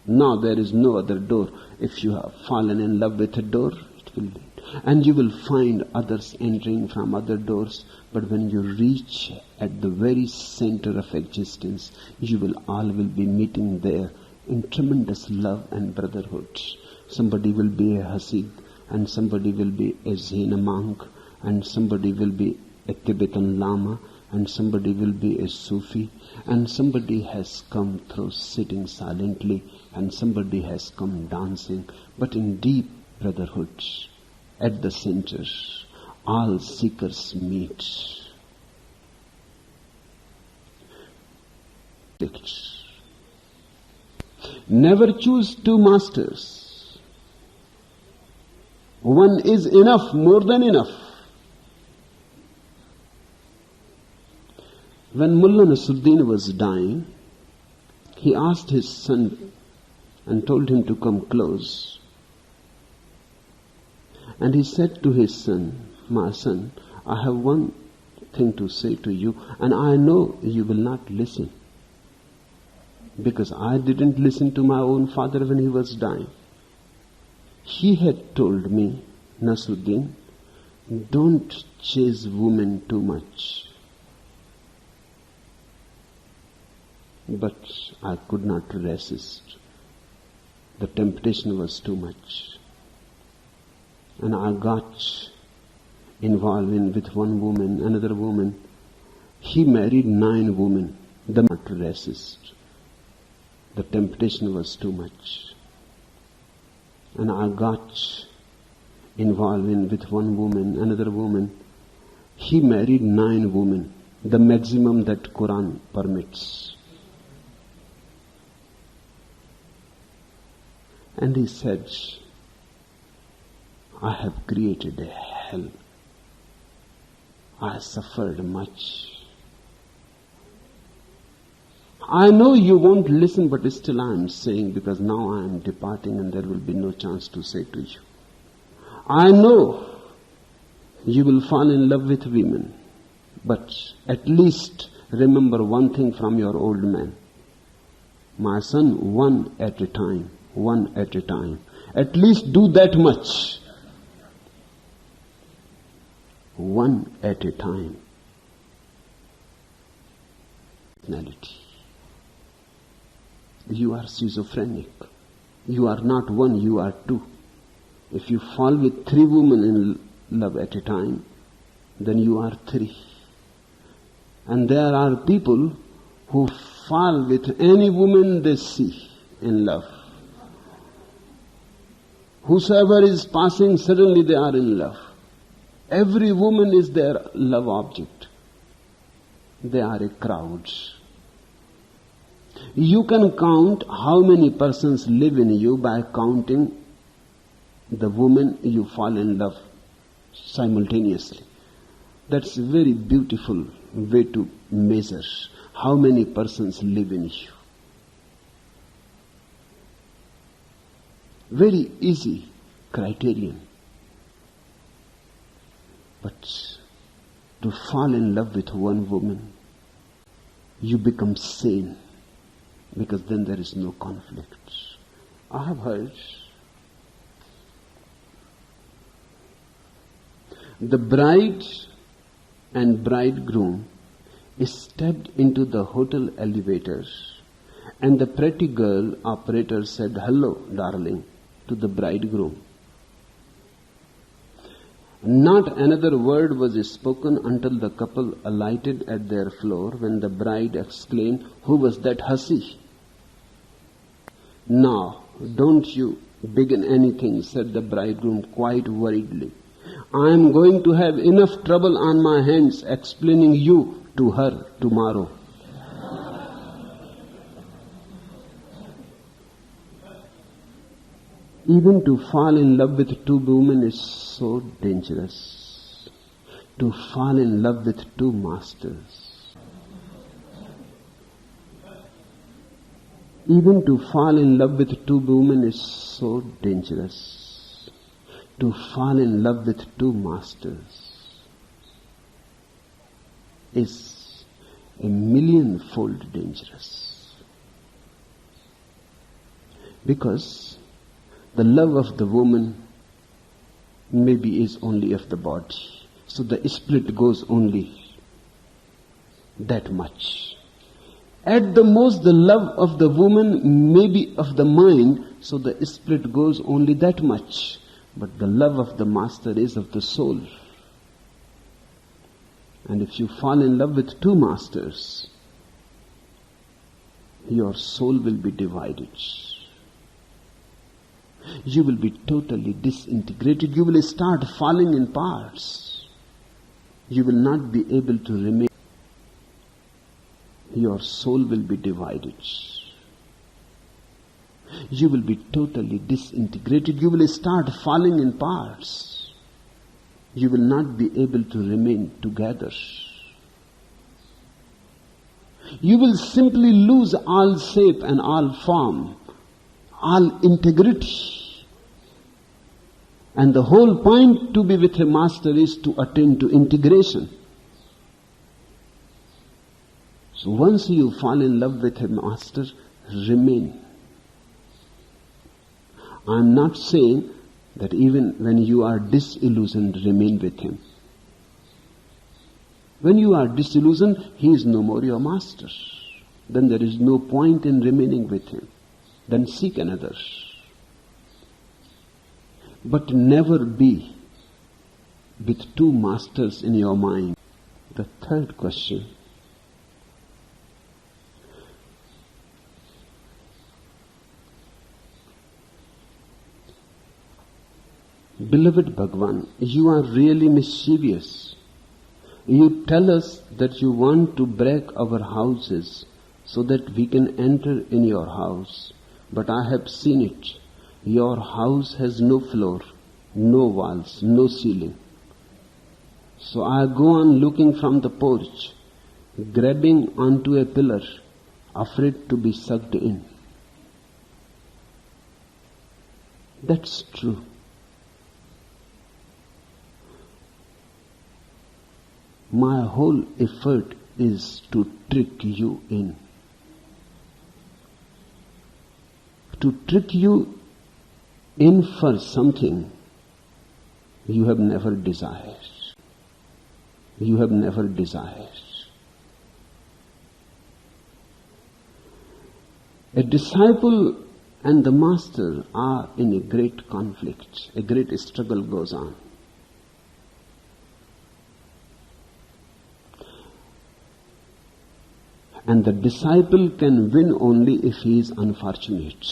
Now there is no other door. If you have fallen in love with a door, it will be. And you will find others entering from other doors. But when you reach at the very center of existence, you will all will be meeting there in tremendous love and brotherhood. Somebody will be a Hasid, and somebody will be a Zen monk, and somebody will be a Tibetan Lama, and somebody will be a Sufi, and somebody has come through sitting silently, and somebody has come dancing, but in deep brotherhood. At the center, all seekers meet. Never choose two masters. One is enough, more than enough. When Mullah Nasruddin was dying, he asked his son and told him to come close. And he said to his son, "My son, I have one thing to say to you, and I know you will not listen. Because I didn't listen to my own father when he was dying. He had told me, Nasruddin, don't chase women too much. But I could not resist. The temptation was too much. And I got involved with one woman, another woman. He married 9 women. The not to resist. The temptation was too much. And I got involved with one woman, another woman. He married 9 women. The maximum that Quran permits. And he said, I have created a hell. I suffered much. I know you won't listen, but still I am saying, because now I am departing and there will be no chance to say to you. I know you will fall in love with women, but at least remember one thing from your old man. My son, one at a time, one at a time. At least do that much. One at a time. Personality. You are schizophrenic. You are not one, you are 2. If you fall with 3 women in love at a time, then you are 3. And there are people who fall with any woman they see in love. Whosoever is passing, suddenly they are in love. Every woman is their love object. They are a crowd. You can count how many persons live in you by counting the woman you fall in love simultaneously. That's a very beautiful way to measure how many persons live in you. Very easy criterion. But to fall in love with one woman, you become sane, because then there is no conflict. I have heard the bride and bridegroom stepped into the hotel elevator, and the pretty girl operator said, "Hello, darling," to the bridegroom. Not another word was spoken until the couple alighted at their floor, when the bride exclaimed, "Who was that hussy?" "Now, don't you begin anything," said the bridegroom quite worriedly. "I am going to have enough trouble on my hands explaining you to her tomorrow." Even to fall in love with two women is so dangerous. To fall in love with two masters. Even to fall in love with two women is so dangerous. To fall in love with two masters is a millionfold dangerous. Because the love of the woman maybe is only of the body. So the split goes only that much. At the most, the love of the woman may be of the mind, so the split goes only that much. But the love of the master is of the soul. And if you fall in love with two masters, your soul will be divided. You will be totally disintegrated. You will start falling in parts. You will not be able to remain. Your soul will be divided. You will be totally disintegrated. You will start falling in parts. You will not be able to remain together. You will simply lose all shape and all form, all integrity. And the whole point to be with a master is to attain to integration. So once you fall in love with a master, remain. I am not saying that even when you are disillusioned, remain with him. When you are disillusioned, he is no more your master. Then there is no point in remaining with him. Then seek another. But never be with two masters in your mind. The third question. Beloved Bhagavan, you are really mischievous. You tell us that you want to break our houses so that we can enter in your house. But I have seen it. Your house has no floor, no walls, no ceiling. So I go on looking from the porch, grabbing onto a pillar, afraid to be sucked in. That's true. My whole effort is to trick you in. To trick you in for something you have never desired. You have never desired. A disciple and the master are in a great conflict. A great struggle goes on. And the disciple can win only if he is unfortunate.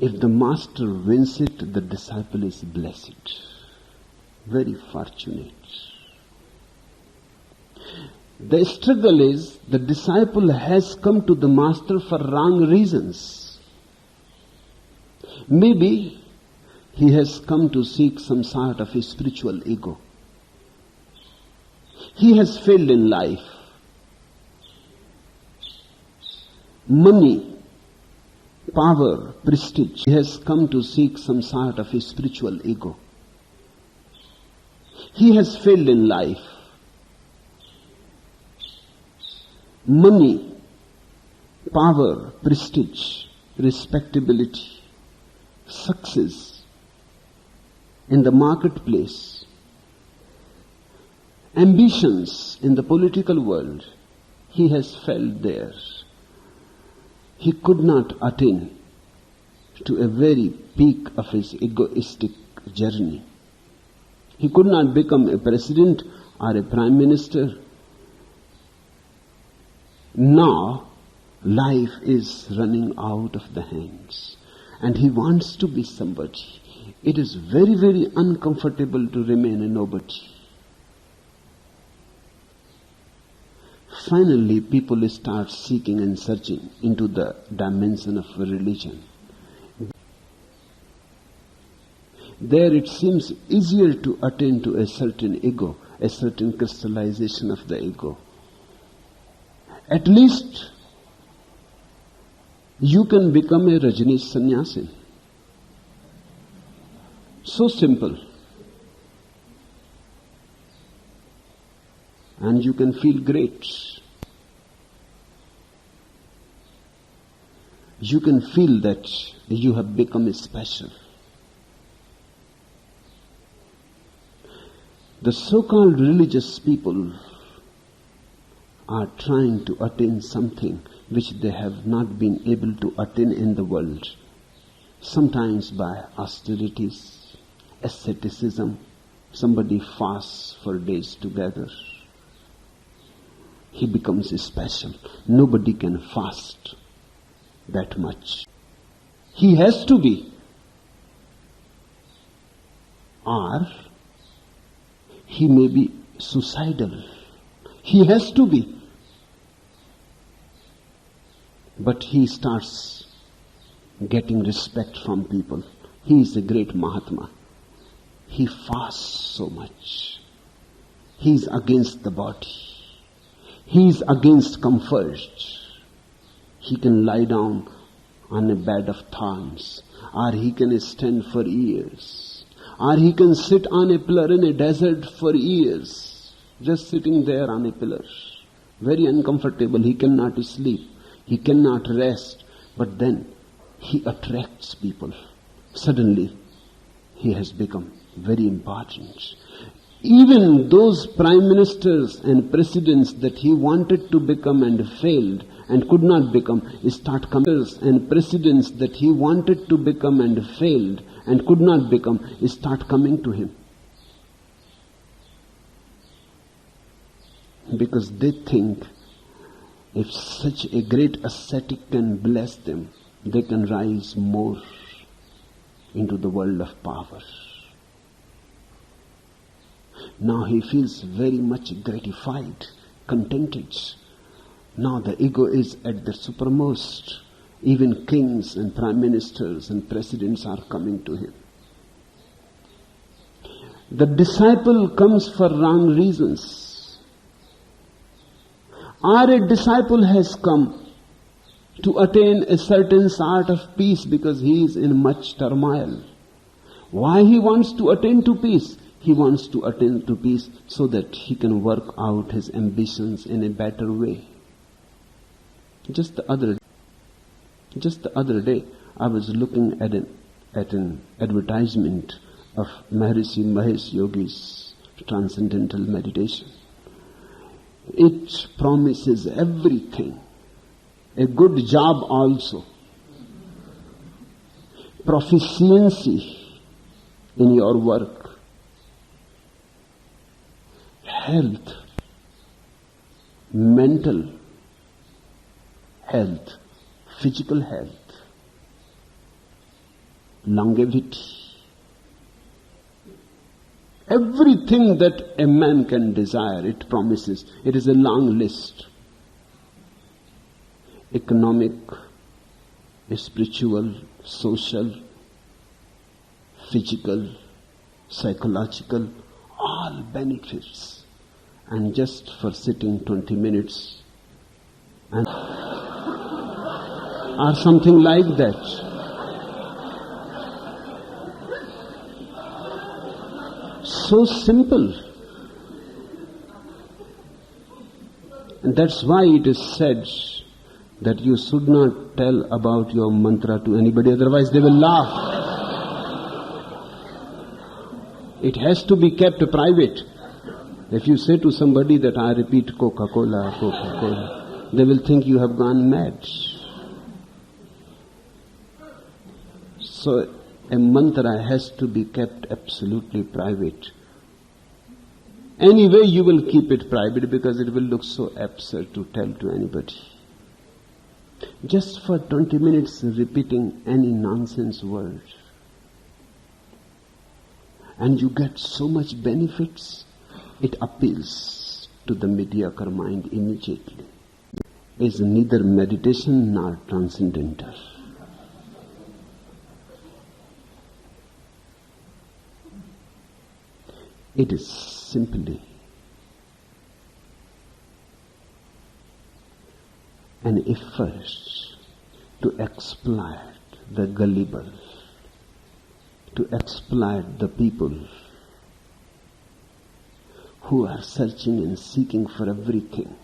If the master wins it, the disciple is blessed, very fortunate. The struggle is the disciple has come to the master for wrong reasons. Maybe he has come to seek some sort of a spiritual ego. He has failed in life. Money, power, prestige. He has come to seek some sort of a spiritual ego. He has failed in life. Money, power, prestige, respectability, success in the marketplace, ambitions in the political world, he has failed there. He could not attain to a very peak of his egoistic journey. He could not become a president or a prime minister. Now, life is running out of the hands, and he wants to be somebody. It is very, very uncomfortable to remain a nobody. Finally, people start seeking and searching into the dimension of religion. There it seems easier to attain to a certain ego, a certain crystallization of the ego. At least you can become a Rajneesh sannyasi. So simple. And you can feel great. You can feel that you have become special. The so-called religious people are trying to attain something which they have not been able to attain in the world. Sometimes by austerities, asceticism. Somebody fasts for days together. He becomes special. Nobody can fast that much. He has to be. Or he may be suicidal. He has to be. But he starts getting respect from people. He is a great Mahatma. He fasts so much. He is against the body. He is against comfort. He can lie down on a bed of thorns, or he can stand for years, or he can sit on a pillar in a desert for years, just sitting there on a pillar. Very uncomfortable. He cannot sleep. He cannot rest. But then he attracts people. Suddenly he has become very important. Even those prime ministers and presidents that he wanted to become and failed and could not become, start coming. And presidents that he wanted to become and failed and could not become, start coming to him. Because they think if such a great ascetic can bless them, they can rise more into the world of power. Now he feels very much gratified, contented. Now the ego is at the supermost. Even kings and prime ministers and presidents are coming to him. The disciple comes for wrong reasons. Or a disciple has come to attain a certain sort of peace because he is in much turmoil. Why he wants to attain to peace? He wants to attain to peace so that he can work out his ambitions in a better way. Just the other day, I was looking at an advertisement of Maharishi Mahesh Yogi's transcendental meditation. It promises everything. A good job also. Proficiency in your work. Health. Mental health. Physical health. longevity. Everything that a man can desire, it promises. It is a long list. Economic, spiritual, social, physical, psychological, all benefits. And just for sitting 20 minutes and or something like that. So simple. And that's why it is said that you should not tell about your mantra to anybody, otherwise they will laugh. It has to be kept private. If you say to somebody that I repeat Coca-Cola, Coca-Cola, they will think you have gone mad. So a mantra has to be kept absolutely private. Anyway, you will keep it private because it will look so absurd to tell to anybody. Just for 20 minutes repeating any nonsense word. And you get so much benefits, it appeals to the mediocre mind immediately. It is neither meditation nor transcendental. It is simply an effort to exploit the gullible, to exploit the people who are searching and seeking for everything,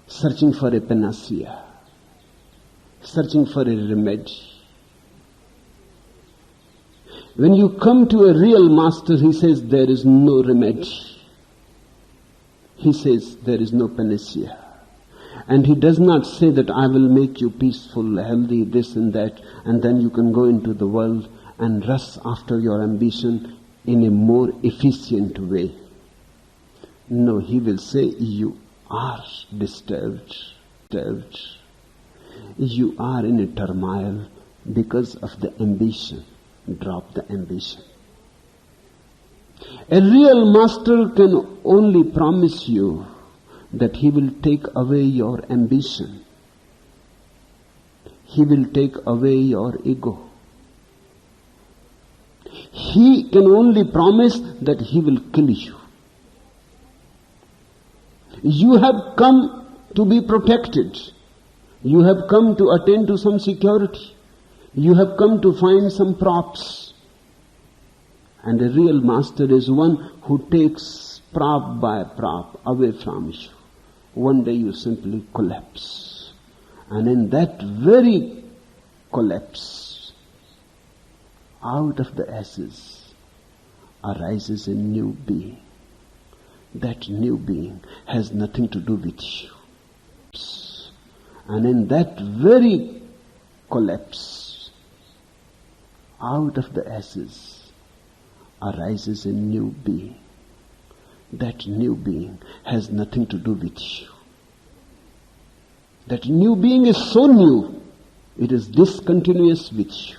searching for a panacea, searching for a remedy. When you come to a real master, he says there is no remedy. He says there is no panacea. And he does not say that I will make you peaceful, healthy, this and that, and then you can go into the world and rush after your ambition in a more efficient way. No, he will say you are disturbed. You are in a turmoil because of the ambition. Drop the ambition. A real master can only promise you that he will take away your ambition. He will take away your ego. He can only promise that he will kill you. You have come to be protected. You have come to attain to some security. You have come to find some props. And a real master is one who takes prop by prop away from you. One day you simply collapse. And in that very collapse, out of the ashes arises a new being. That new being has nothing to do with you. And in that very collapse, out of the ashes arises a new being. That new being has nothing to do with you. That new being is so new, it is discontinuous with you.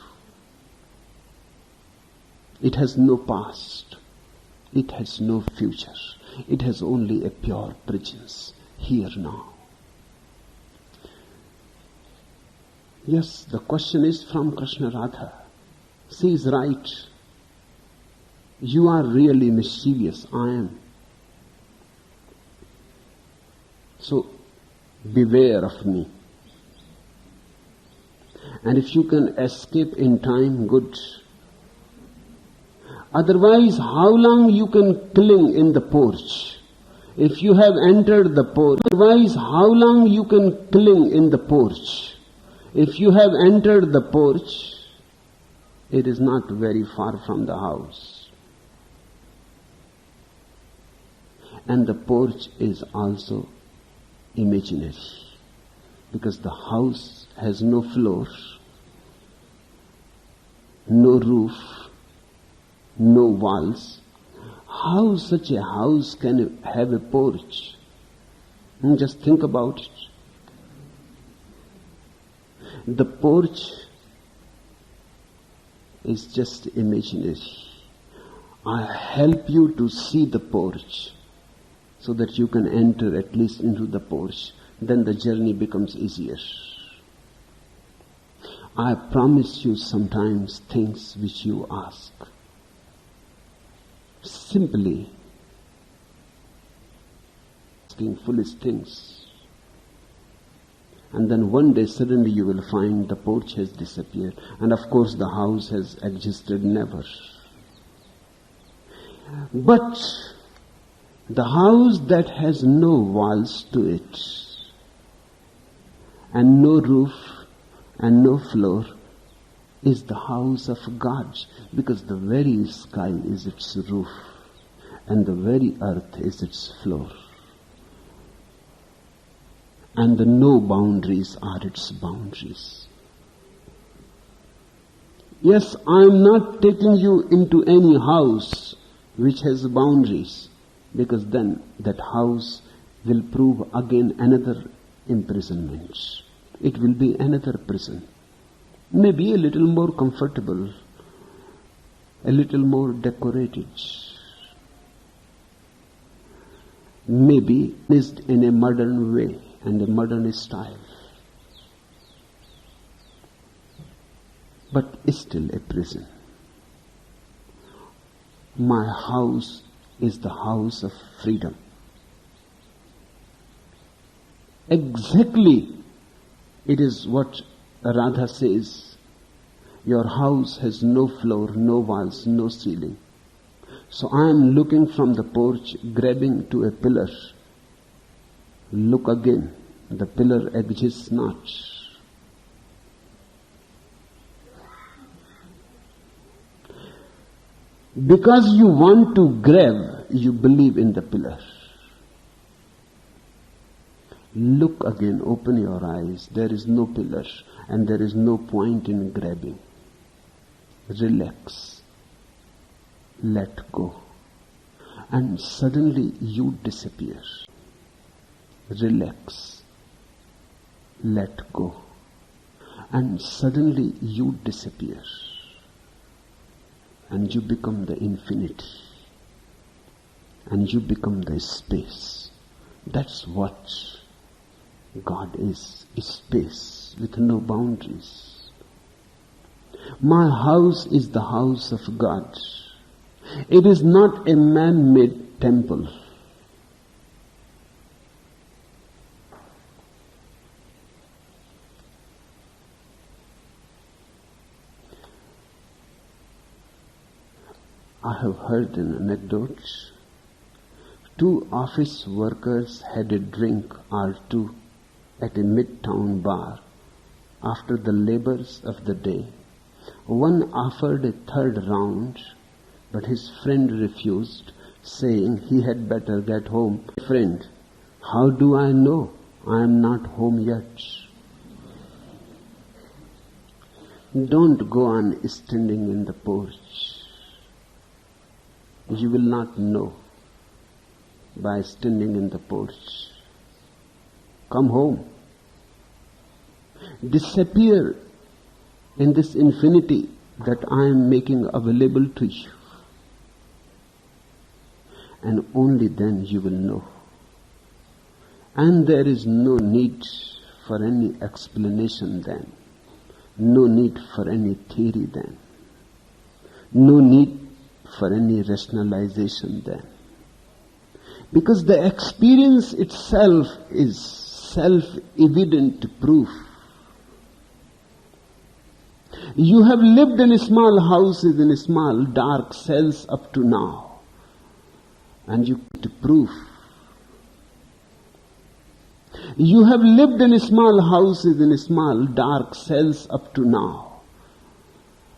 It has no past. It has no future. It has only a pure presence, here now. Yes, the question is from Krishna Radha. She is right. You are really mischievous. I am. So, beware of me. And if you can escape in time, good. Otherwise, how long you can cling in the porch? If you have entered the porch, otherwise, how long you can cling in the porch? If you have entered the porch, it is not very far from the house. And the porch is also imaginary, because the house has no floor, no roof, no walls. How such a house can have a porch? Just think about it. The porch is just imaginary. I help you to see the porch so that you can enter at least into the porch. Then the journey becomes easier. I promise you sometimes things which you ask. Simply asking foolish things. And then one day suddenly you will find the porch has disappeared. And of course the house has existed never. But the house that has no walls to it, and no roof, and no floor, is the house of God, because the very sky is its roof, and the very earth is its floor. And the no boundaries are its boundaries. Yes, I am not taking you into any house which has boundaries, because then that house will prove again another imprisonment. It will be another prison. Maybe a little more comfortable, a little more decorated. Maybe placed in a modern way and a modern style. But still a prison. My house is the house of freedom. Exactly, it is what Radha says. Your house has no floor, no walls, no ceiling. So I am looking from the porch, grabbing to a pillar. Look again, the pillar exists not. Because you want to grab, you believe in the pillar. Look again, open your eyes. There is no pillar and there is no point in grabbing. Relax. Let go. And suddenly you disappear. Relax. Let go. And suddenly you disappear. And you become the infinity. And you become the space. That's what God is space with no boundaries. My house is the house of God. It is not a man-made temple. I have heard an anecdote. 2 office workers had a drink or two at a midtown bar after the labors of the day. One offered a 3rd round, but his friend refused, saying he had better get home. Friend, how do I know? I am not home yet. Don't go on standing in the porch. You will not know by standing in the porch. Come home. Disappear in this infinity that I am making available to you. And only then you will know. And there is no need for any explanation then. No need for any theory then. No need for any rationalization then. Because the experience itself is self-evident proof. You have lived in small houses, in small dark cells up to now. And you get proof. You have lived in small houses, in small dark cells up to now.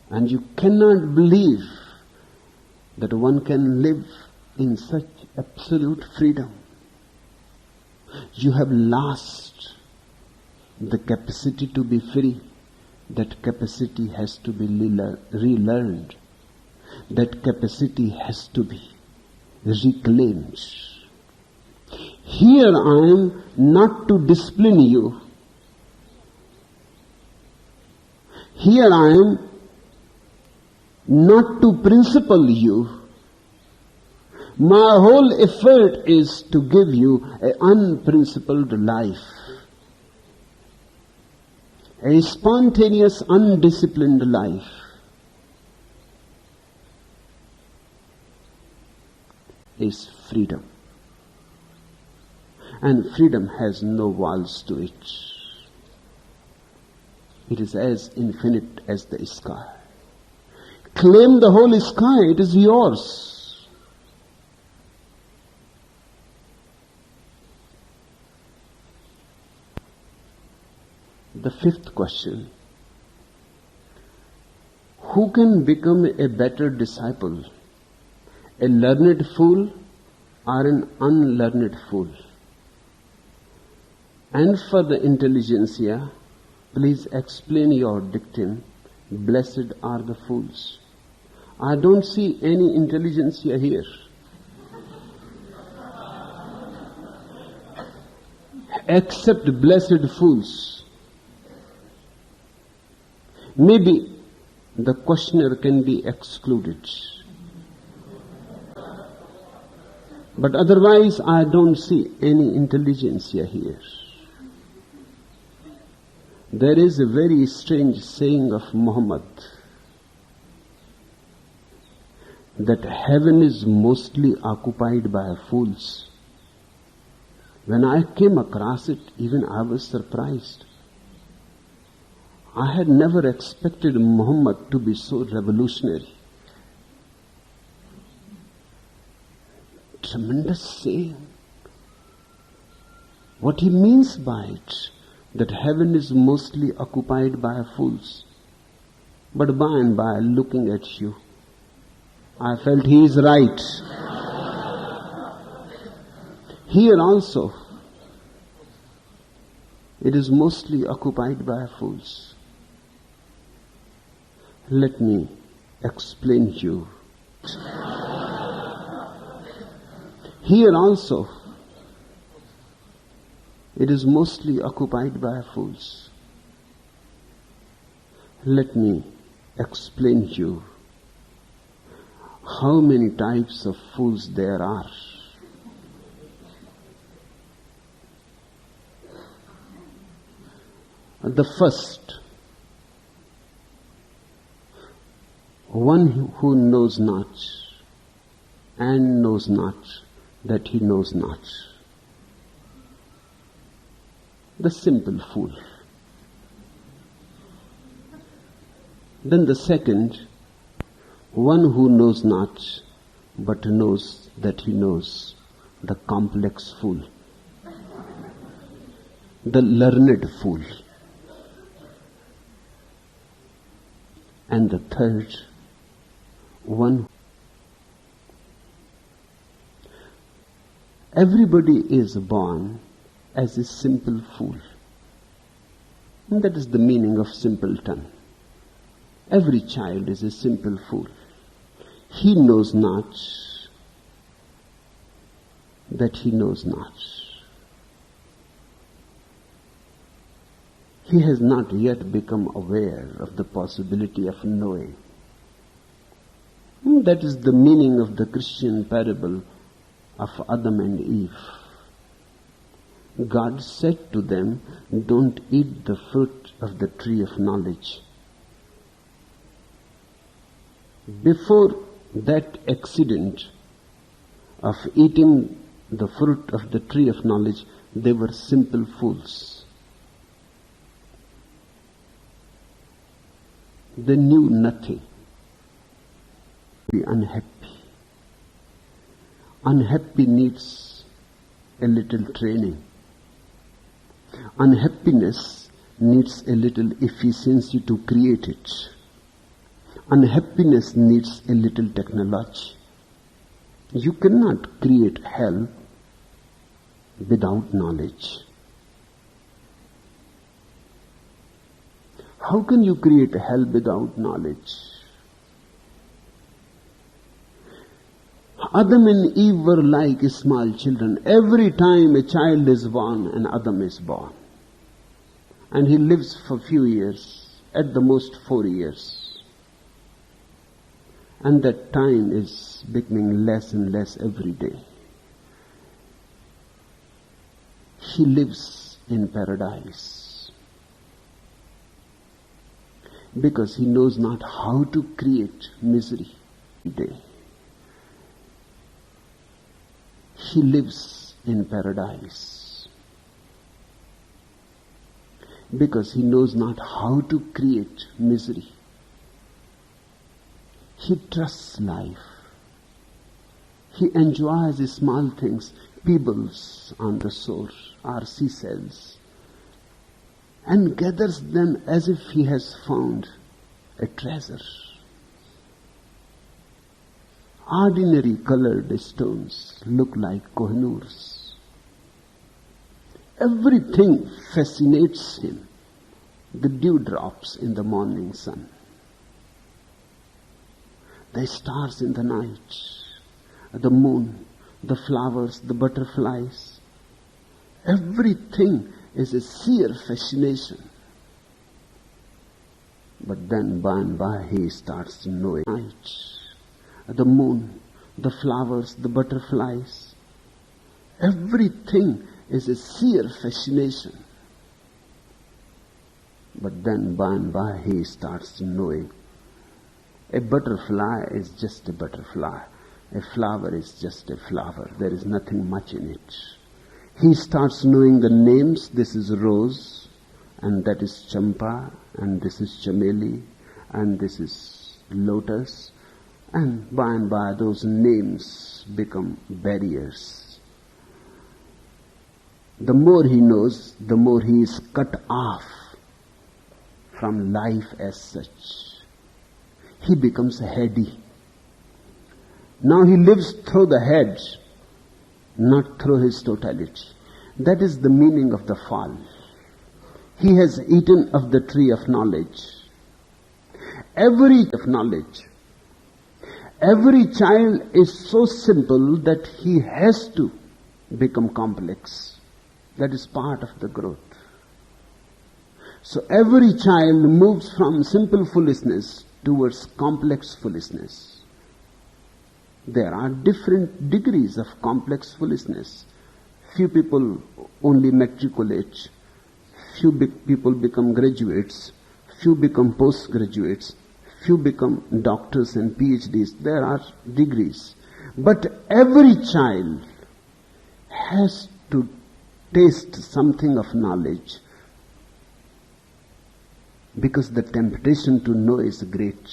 And you cannot believe that one can live in such absolute freedom. You have lost the capacity to be free. That capacity has to be relearned. That capacity has to be reclaimed. Here I am not to discipline you. Here I am not to principle you. My whole effort is to give you an unprincipled life, a spontaneous, undisciplined life. Is freedom. And freedom has no walls to it. It is as infinite as the sky. Claim the whole sky, it is yours. The fifth question: who can become a better disciple? A learned fool or an unlearned fool? And for the intelligentsia, please explain your dictum, blessed are the fools. I don't see any intelligentsia here. Except blessed fools. Maybe the questioner can be excluded. But otherwise, I don't see any intelligentsia here. There is a very strange saying of Muhammad that heaven is mostly occupied by fools. When I came across it, even I was surprised. I had never expected Muhammad to be so revolutionary. Tremendous saying. What he means by it, that heaven is mostly occupied by fools. But by and by, looking at you, I felt he is right. Here also, it is mostly occupied by fools. Let me explain you. Here also, it is mostly occupied by fools. Let me explain you how many types of fools there are. The first, one who knows not and knows not that he knows not. The simple fool. Then the second, one who knows not but knows that he knows. The complex fool. The learned fool. And the third, one. Everybody is born as a simple fool. And that is the meaning of simpleton. Every child is a simple fool. He knows not that he knows not. He has not yet become aware of the possibility of knowing. And that is the meaning of the Christian parable of Adam and Eve. God said to them, don't eat the fruit of the tree of knowledge. Before that accident of eating the fruit of the tree of knowledge, they were simple fools. They knew nothing. Be unhappy. Unhappy needs a little training. Unhappiness needs a little efficiency to create it. Unhappiness needs a little technology. You cannot create hell without knowledge. How can you create hell without knowledge? Adam and Eve were like small children. Every time a child is born, an Adam is born. And he lives for few years, at the most 4 years. And that time is becoming less and less every day. He lives in paradise because he knows not how to create misery every day. He lives in paradise because he knows not how to create misery. He trusts life. He enjoys the small things, pebbles on the shore or seashells, and gathers them as if he has found a treasure. Ordinary colored stones look like Kohinoors. Everything fascinates him. The dewdrops in the morning sun, the stars in the night, the moon, the flowers, the butterflies. Everything is a sheer fascination. But then by and by he starts knowing night, the moon, the flowers, the butterflies. Everything is a sheer fascination. But then by and by he starts knowing a butterfly is just a butterfly. A flower is just a flower. There is nothing much in it. He starts knowing the names. This is rose, and that is champa, and this is chameli, and this is lotus. And by those names become barriers. The more he knows, the more he is cut off from life as such. He becomes heady. Now he lives through the head, not through his totality. That is the meaning of the fall. He has eaten of the tree of knowledge. Every child is so simple that he has to become complex. That is part of the growth. So every child moves from simple foolishness towards complex foolishness. There are different degrees of complex foolishness. Few people only matriculate. Few people become graduates. Few become postgraduates. Few become doctors and PhDs. There are degrees. But every child has to taste something of knowledge, because the temptation to know is great.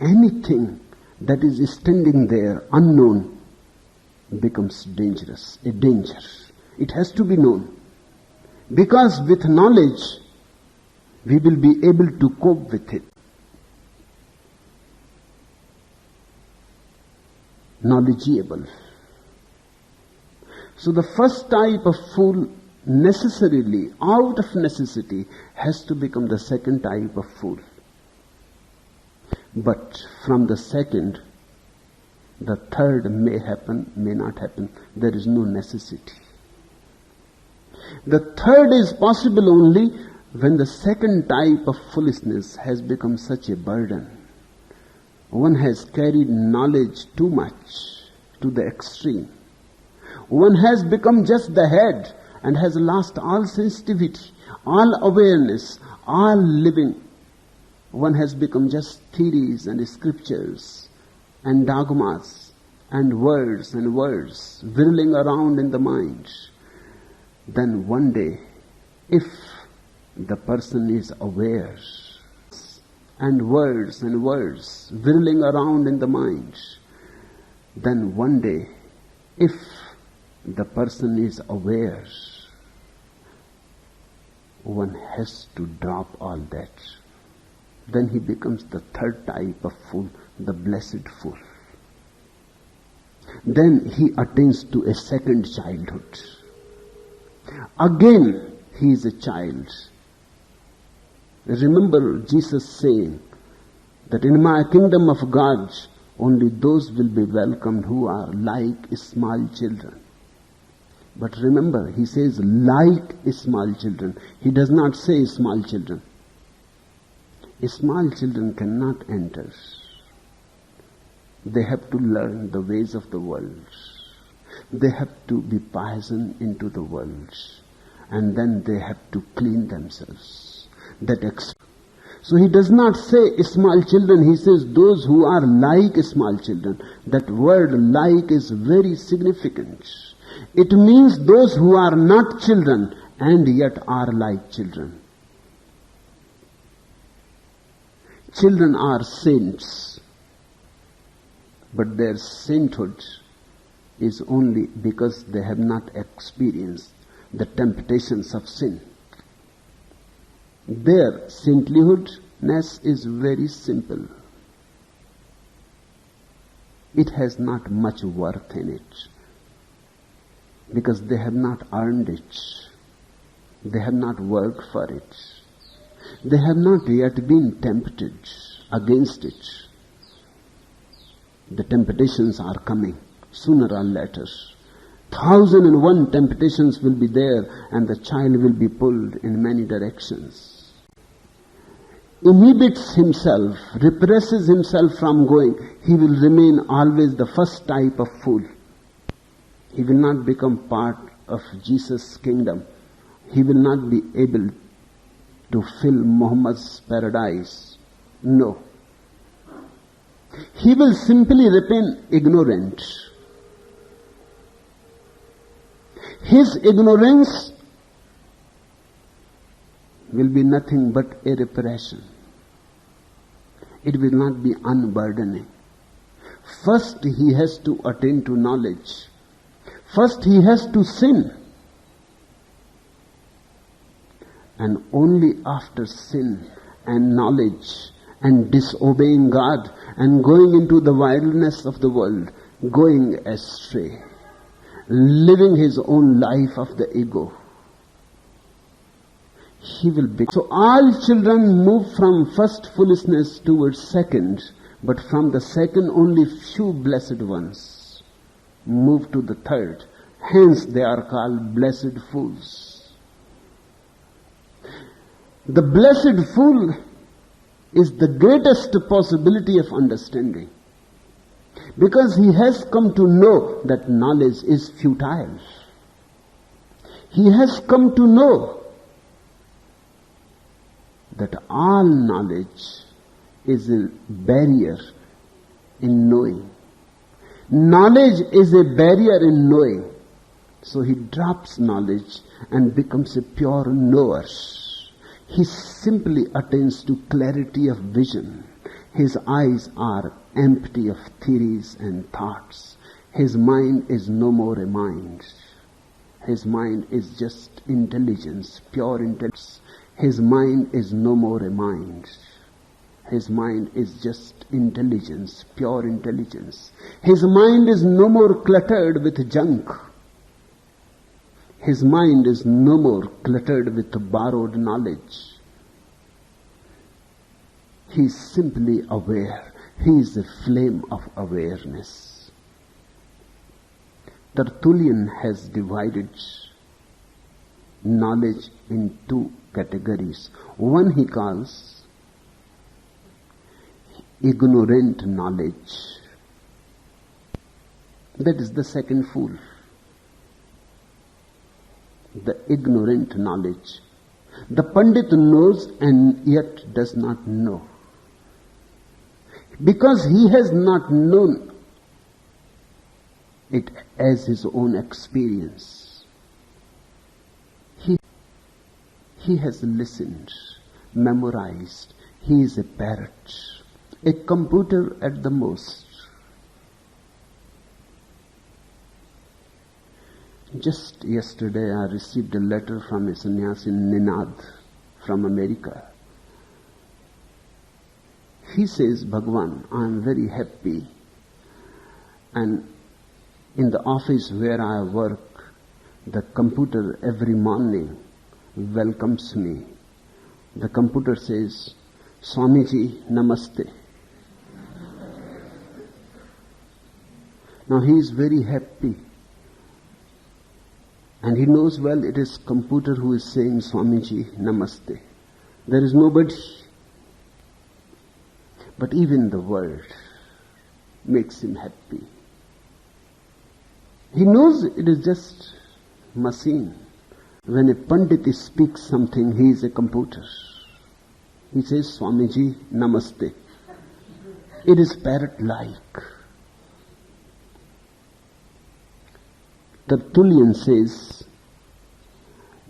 Anything that is standing there unknown becomes dangerous, a danger. It has to be known. Because with knowledge, we will be able to cope with it. Knowledgeable. So the first type of fool necessarily, out of necessity, has to become the second type of fool. But from the second, the third may happen, may not happen. There is no necessity. The third is possible only when the second type of foolishness has become such a burden. One has carried knowledge too much to the extreme. One has become just the head and has lost all sensitivity, all awareness, all living. One has become just theories and scriptures and dogmas and words whirling around in the mind. Then one day, if the person is aware, and words whirling around in the mind, then one day, if the person is aware, one has to drop all that. Then he becomes the third type of fool, the blessed fool. Then he attains to a second childhood. Again, he is a child. Remember Jesus saying that in my kingdom of God, only those will be welcomed who are like small children. But remember, he says like small children. He does not say small children. Small children cannot enter. They have to learn the ways of the world. They have to be pioneers into the world. And then they have to clean themselves. So he does not say small children, he says those who are like small children. That word like is very significant. It means those who are not children and yet are like children. Children are saints, but their sainthood is only because they have not experienced the temptations of sin. Their saintlyhoodness is very simple. It has not much worth in it, because they have not earned it. They have not worked for it. They have not yet been tempted against it. The temptations are coming sooner or later. 1,001 temptations will be there, and the child will be pulled in many directions. Inhibits himself, represses himself from going. He will remain always the first type of fool. He will not become part of Jesus' kingdom. He will not be able to fill Muhammad's paradise. No. He will simply remain ignorant. His ignorance will be nothing but a repression. It will not be unburdening. First he has to attain to knowledge. First he has to sin. And only after sin and knowledge and disobeying God and going into the wilderness of the world, going astray, living his own life of the ego, he will be. So all children move from first foolishness towards second, but from the second only few blessed ones move to the third. Hence they are called blessed fools. The blessed fool is the greatest possibility of understanding, because he has come to know that knowledge is futile. He has come to know that all knowledge is a barrier in knowing. Knowledge is a barrier in knowing. So he drops knowledge and becomes a pure knower. He simply attains to clarity of vision. His eyes are empty of theories and thoughts. His mind is no more a mind. His mind is just intelligence, pure intelligence. His mind is no more a mind. His mind is just intelligence, pure intelligence. His mind is no more cluttered with junk. His mind is no more cluttered with borrowed knowledge. He is simply aware. He is a flame of awareness. Tertullian has divided knowledge in two categories. One he calls ignorant knowledge. That is the second fool. The ignorant knowledge. The Pandit knows and yet does not know. Because he has not known it as his own experience. He has listened, memorized. He is a parrot, a computer at the most. Just yesterday I received a letter from a sannyasi Ninad from America. He says, Bhagwan, I am very happy, and in the office where I work, the computer every morning welcomes me. The computer says, Swamiji, Namaste. Now he is very happy. And he knows well it is computer who is saying Swamiji, Namaste. There is nobody. But even the word makes him happy. He knows it is just machine. When a Pandit speaks something, he is a computer. He says, Swamiji, Namaste. It is parrot-like. Tertullian says,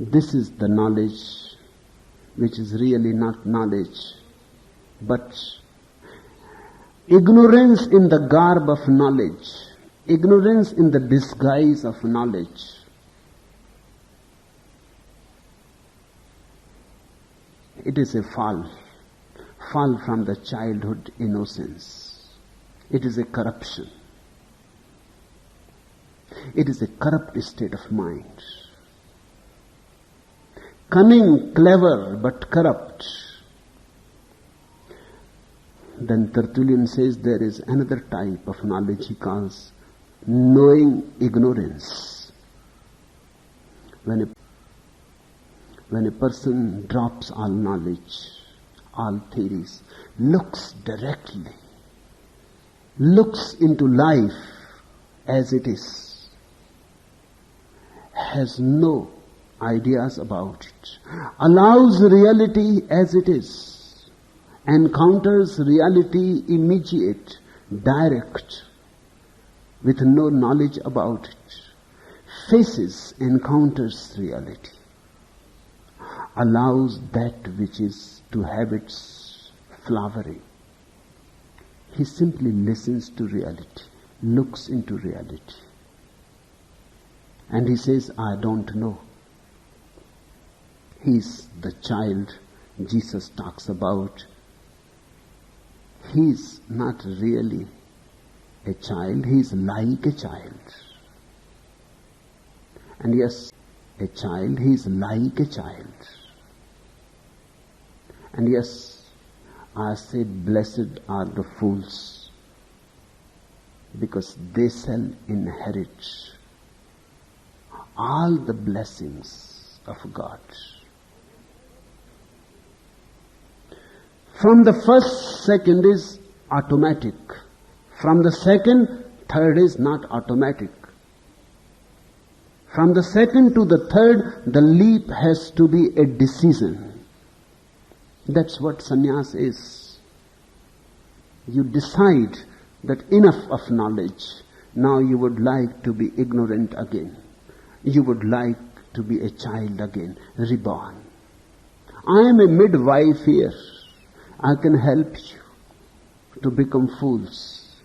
this is the knowledge which is really not knowledge, but ignorance in the garb of knowledge, ignorance in the disguise of knowledge. It is a fall from the childhood innocence. It is a corruption. It is a corrupt state of mind. Cunning, clever, but corrupt. Then Tertullian says there is another type of knowledge he calls knowing ignorance. When a person drops all knowledge, all theories, looks directly, looks into life as it is, has no ideas about it, allows reality as it is, encounters reality immediate, direct, with no knowledge about it, encounters reality, allows that which is to have its flowering. He simply listens to reality, looks into reality. And he says, I don't know. He's the child Jesus talks about. He's not really a child, he's like a child. And yes, a child, he's like a child. And yes, I say, blessed are the fools, because they shall inherit all the blessings of God. From the first, second is automatic. From the second, third is not automatic. From the second to the third, the leap has to be a decision. That's what sannyas is. You decide that enough of knowledge. Now you would like to be ignorant again. You would like to be a child again, reborn. I am a midwife here. I can help you to become fools.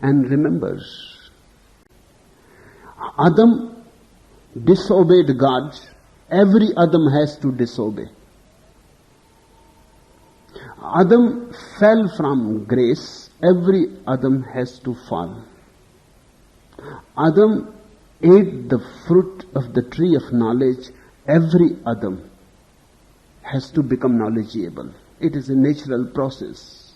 And remember, Adam disobeyed God. Every Adam has to disobey. Adam fell from grace. Every Adam has to fall. Adam ate the fruit of the tree of knowledge. Every Adam has to become knowledgeable. It is a natural process.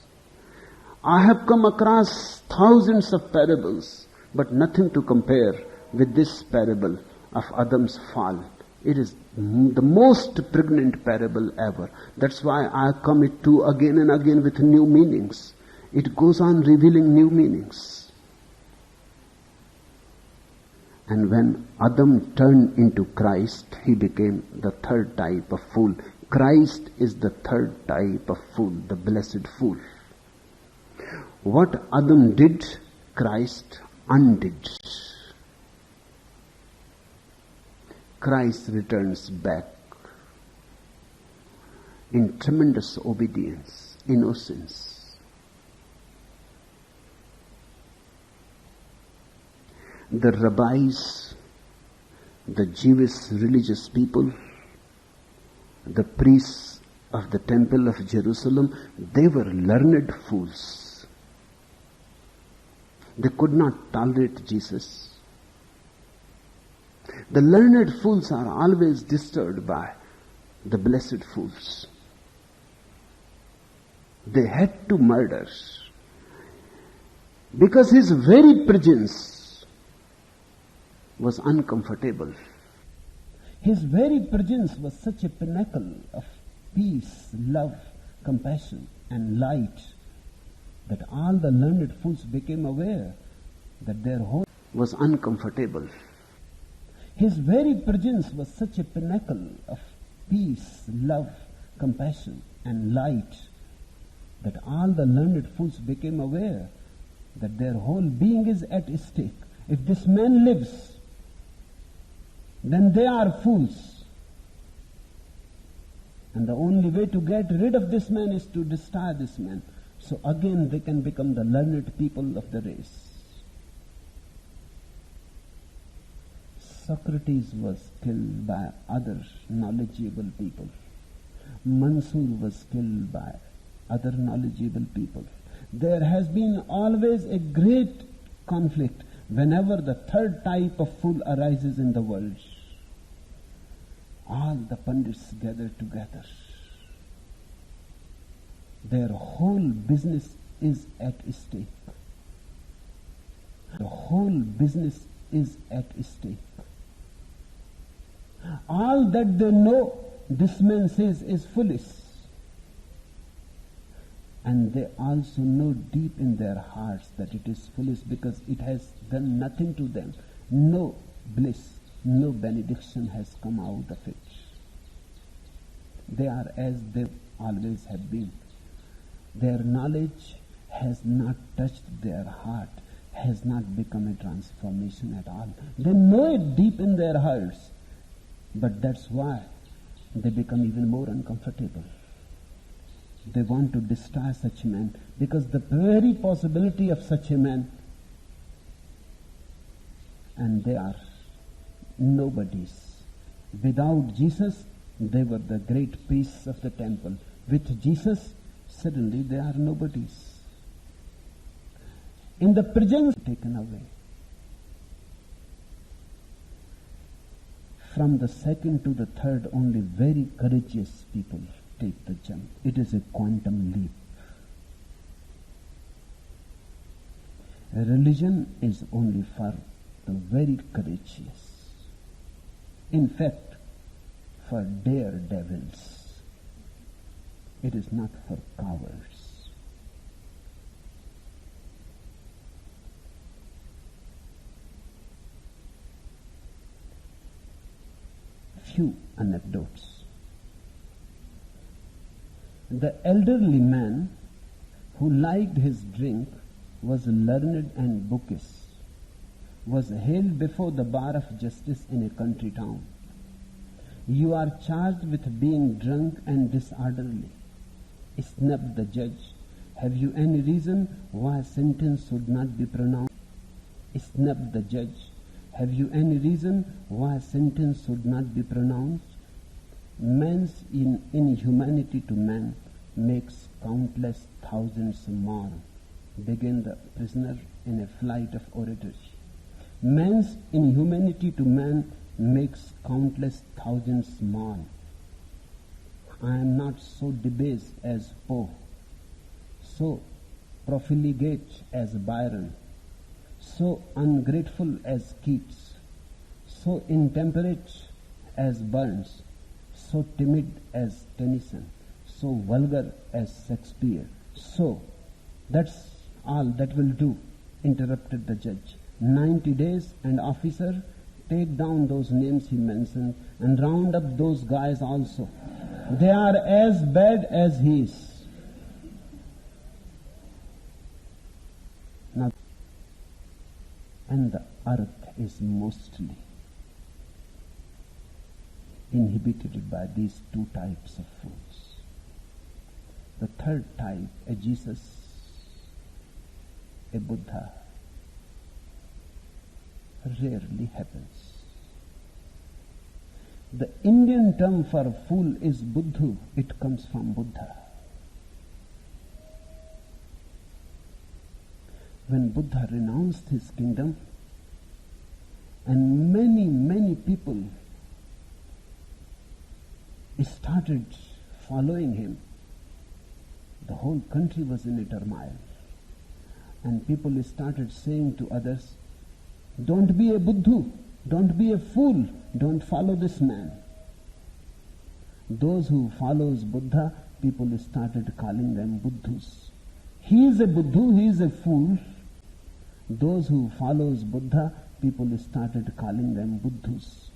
I have come across thousands of parables, but nothing to compare with this parable of Adam's fall. It is the most pregnant parable ever. That's why I commit to again and again with new meanings. It goes on revealing new meanings. And when Adam turned into Christ, he became the third type of fool. Christ is the third type of fool, the blessed fool. What Adam did, Christ undid. Christ returns back in tremendous obedience, innocence. The rabbis, the Jewish religious people, the priests of the temple of Jerusalem, they were learned fools. They could not tolerate Jesus. The learned fools are always disturbed by the blessed fools. They had to murder because his very presence was uncomfortable. His very presence was such a pinnacle of peace, love, compassion, and light that all the learned fools became aware that their whole was uncomfortable. His very presence was such a pinnacle of peace, love, compassion and light that all the learned fools became aware that their whole being is at stake. If this man lives, then they are fools. And the only way to get rid of this man is to destroy this man. So again they can become the learned people of the race. Socrates was killed by other knowledgeable people. Mansur was killed by other knowledgeable people. There has been always a great conflict whenever the third type of fool arises in the world. All the pundits gather together. Their whole business is at stake. The whole business is at stake. All that they know, this man says, is foolish. And they also know deep in their hearts that it is foolish because it has done nothing to them. No bliss, no benediction has come out of it. They are as they always have been. Their knowledge has not touched their heart, has not become a transformation at all. They know it deep in their hearts, but that's why they become even more uncomfortable. They want to destroy such a man because the very possibility of such a man, and they are nobodies. Without Jesus, they were the great priests of the temple. With Jesus, suddenly they are nobodies. In the presence, taken away. From the second to the third, only very courageous people take the jump. It is a quantum leap. A religion is only for the very courageous. In fact, for daredevils. It is not for cowards. Few anecdotes. The elderly man who liked his drink was learned and bookish, was hailed before the bar of justice in a country town. You are charged with being drunk and disorderly, snubbed the judge. Have you any reason why a sentence should not be pronounced? Snubbed the judge. Have you any reason why a sentence should not be pronounced? Man's inhumanity to man makes countless thousands more, began the prisoner in a flight of oratory. Man's inhumanity to man makes countless thousands more. I am not so debased as Poe, so profligate as Byron, so ungrateful as Keats, so intemperate as Burns, so timid as Tennyson, so vulgar as Shakespeare. So, that's all that will do, interrupted the judge. 90 days, and officer, take down those names he mentioned and round up those guys also. They are as bad as he is. Now, and the earth is mostly inhibited by these two types of fools. The third type, a Jesus, a Buddha, rarely happens. The Indian term for fool is Buddhu. It comes from Buddha. When Buddha renounced his kingdom, and many people started following him, the whole country was in a turmoil. And people started saying to others, don't be a Buddhu, don't be a fool, don't follow this man. Those who follows Buddha, people started calling them Buddhus. He is a Buddhu, he is a fool. Those who follows Buddha, people started calling them Buddhus.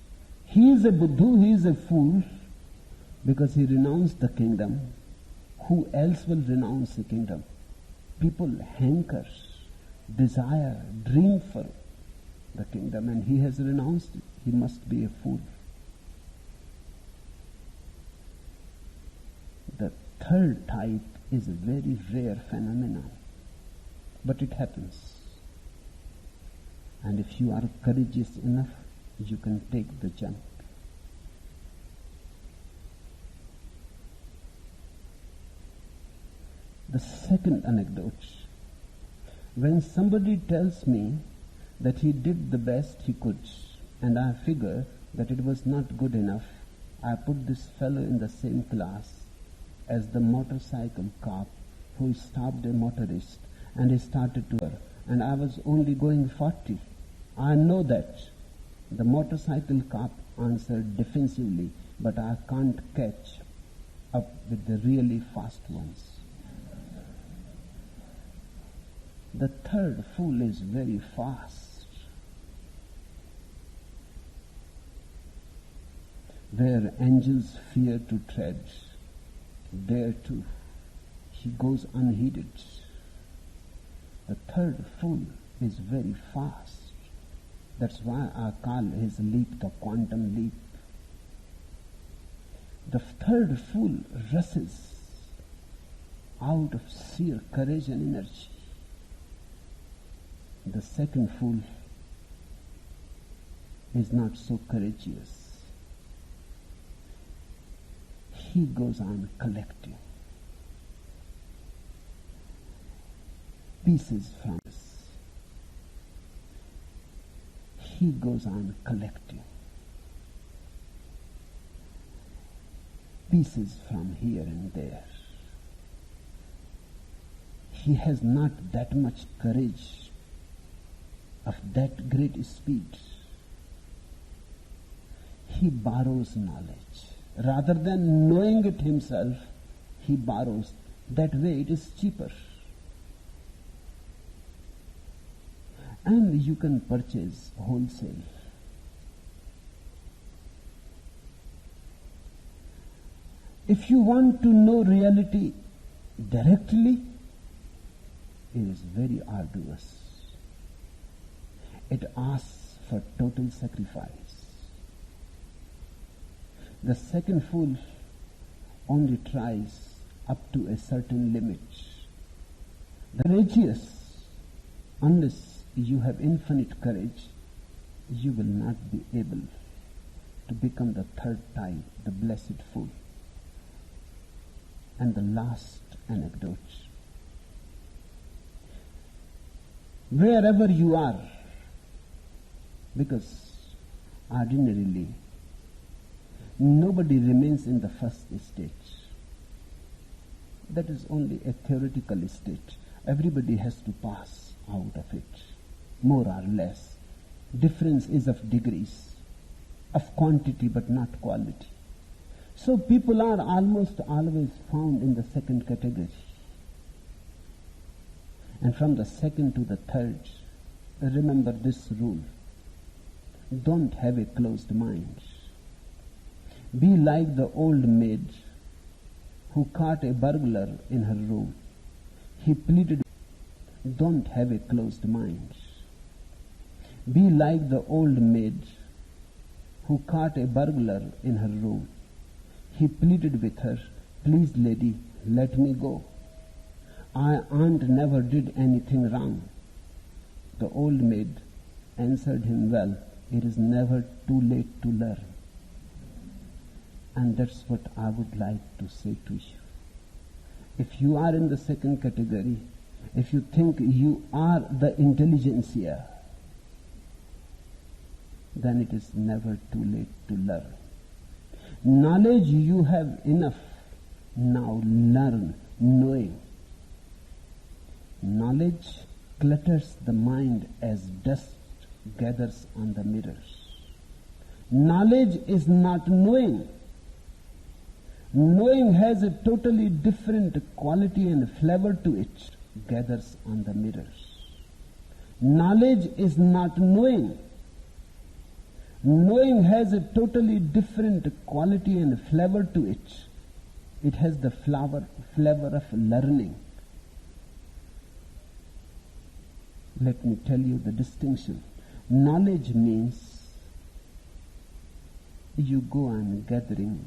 He is a Buddhu, he is a fool, because he renounced the kingdom. Who else will renounce the kingdom? People hanker, desire, dream for the kingdom, and he has renounced it. He must be a fool. The third type is a very rare phenomenon, but it happens. And if you are courageous enough, you can take the jump. The second anecdote. When somebody tells me that he did the best he could, and I figure that it was not good enough, I put this fellow in the same class as the motorcycle cop who stopped a motorist and he started to her, and I was only going 40. I know that. The motorcycle cop answered defensively, but I can't catch up with the really fast ones. The third fool is very fast. Where angels fear to tread, there too he goes unheeded. The third fool is very fast. That's why I call his leap the quantum leap. The third fool rushes out of sheer courage and energy. The second fool is not so courageous. He goes on collecting pieces from us. He goes on collecting pieces from here and there. He has not that much courage of that great speed. He borrows knowledge. Rather than knowing it himself, he borrows. That way it is cheaper. And you can purchase wholesale. If you want to know reality directly, it is very arduous. It asks for total sacrifice. The second fool only tries up to a certain limit. The courageous, unless you have infinite courage, you will not be able to become the third type, the blessed fool. And the last anecdote. Wherever you are, because ordinarily nobody remains in the first stage. That is only a theoretical state. Everybody has to pass out of it, more or less. Difference is of degrees, of quantity but not quality. So people are almost always found in the second category. And from the second to the third, remember this rule. Don't have a closed mind. Be like the old maid who caught a burglar in her room. He pleaded, don't have a closed mind. Be like the old maid who caught a burglar in her room. He pleaded with her, please lady, let me go. I aunt never did anything wrong. The old maid answered him, well, it is never too late to learn. And that's what I would like to say to you. If you are in the second category, if you think you are the intelligentsia, then it is never too late to learn. Knowledge you have enough. Now learn knowing. Knowledge clutters the mind as dust gathers on the mirrors. Knowledge is not knowing. Knowing has a totally different quality and flavor to it. gathers on the mirrors. Knowledge is not knowing. Knowing has a totally different quality and flavor to it. It has the flavor of learning. Let me tell you the distinction. Knowledge means you go on gathering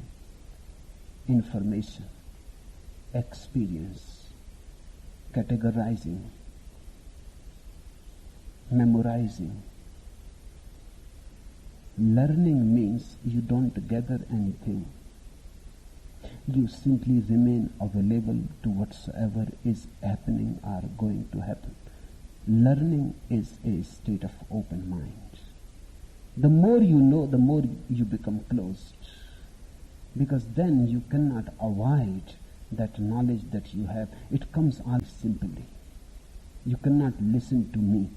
information, experience, categorizing, memorizing. Learning means you don't gather anything. You simply remain available to whatsoever is happening or going to happen. Learning is a state of open mind. The more you know, the more you become closed. Because then you cannot avoid that knowledge that you have. It comes all simply. You cannot listen to me.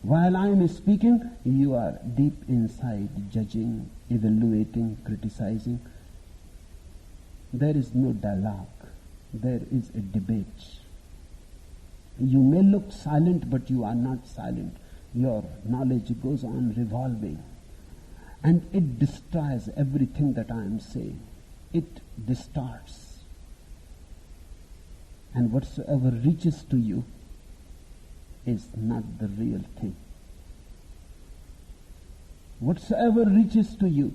While I am speaking, you are deep inside judging, evaluating, criticizing. There is no dialogue. There is a debate. You may look silent, but you are not silent. Your knowledge goes on revolving. And it destroys everything that I am saying. It distorts. And whatsoever reaches to you is not the real thing. Whatsoever reaches to you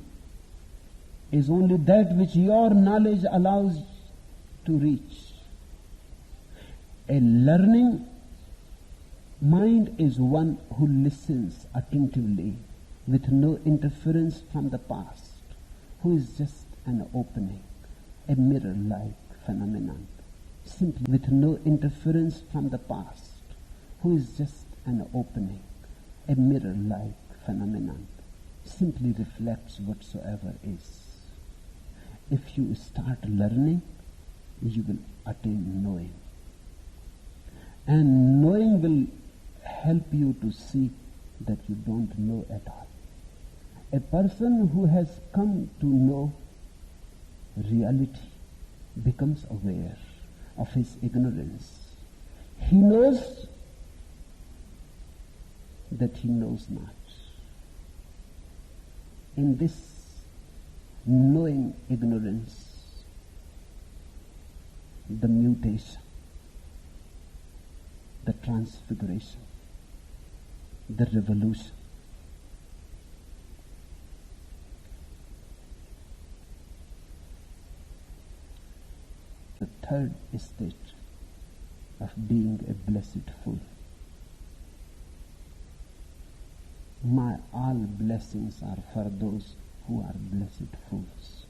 is only that which your knowledge allows to reach. A learning mind is one who listens attentively with no interference from the past, who is just an opening, a mirror-like phenomenon, simply with no interference from the past, who is just an opening, a mirror-like phenomenon, simply reflects whatsoever is. If you start learning, you will attain knowing. And knowing will help you to see that you don't know at all. A person who has come to know reality becomes aware of his ignorance. He knows that he knows not. In this knowing ignorance, the mutation, the transfiguration, the revolution. The third state of being a blessed fool. My all blessings are for those who are blessed fools.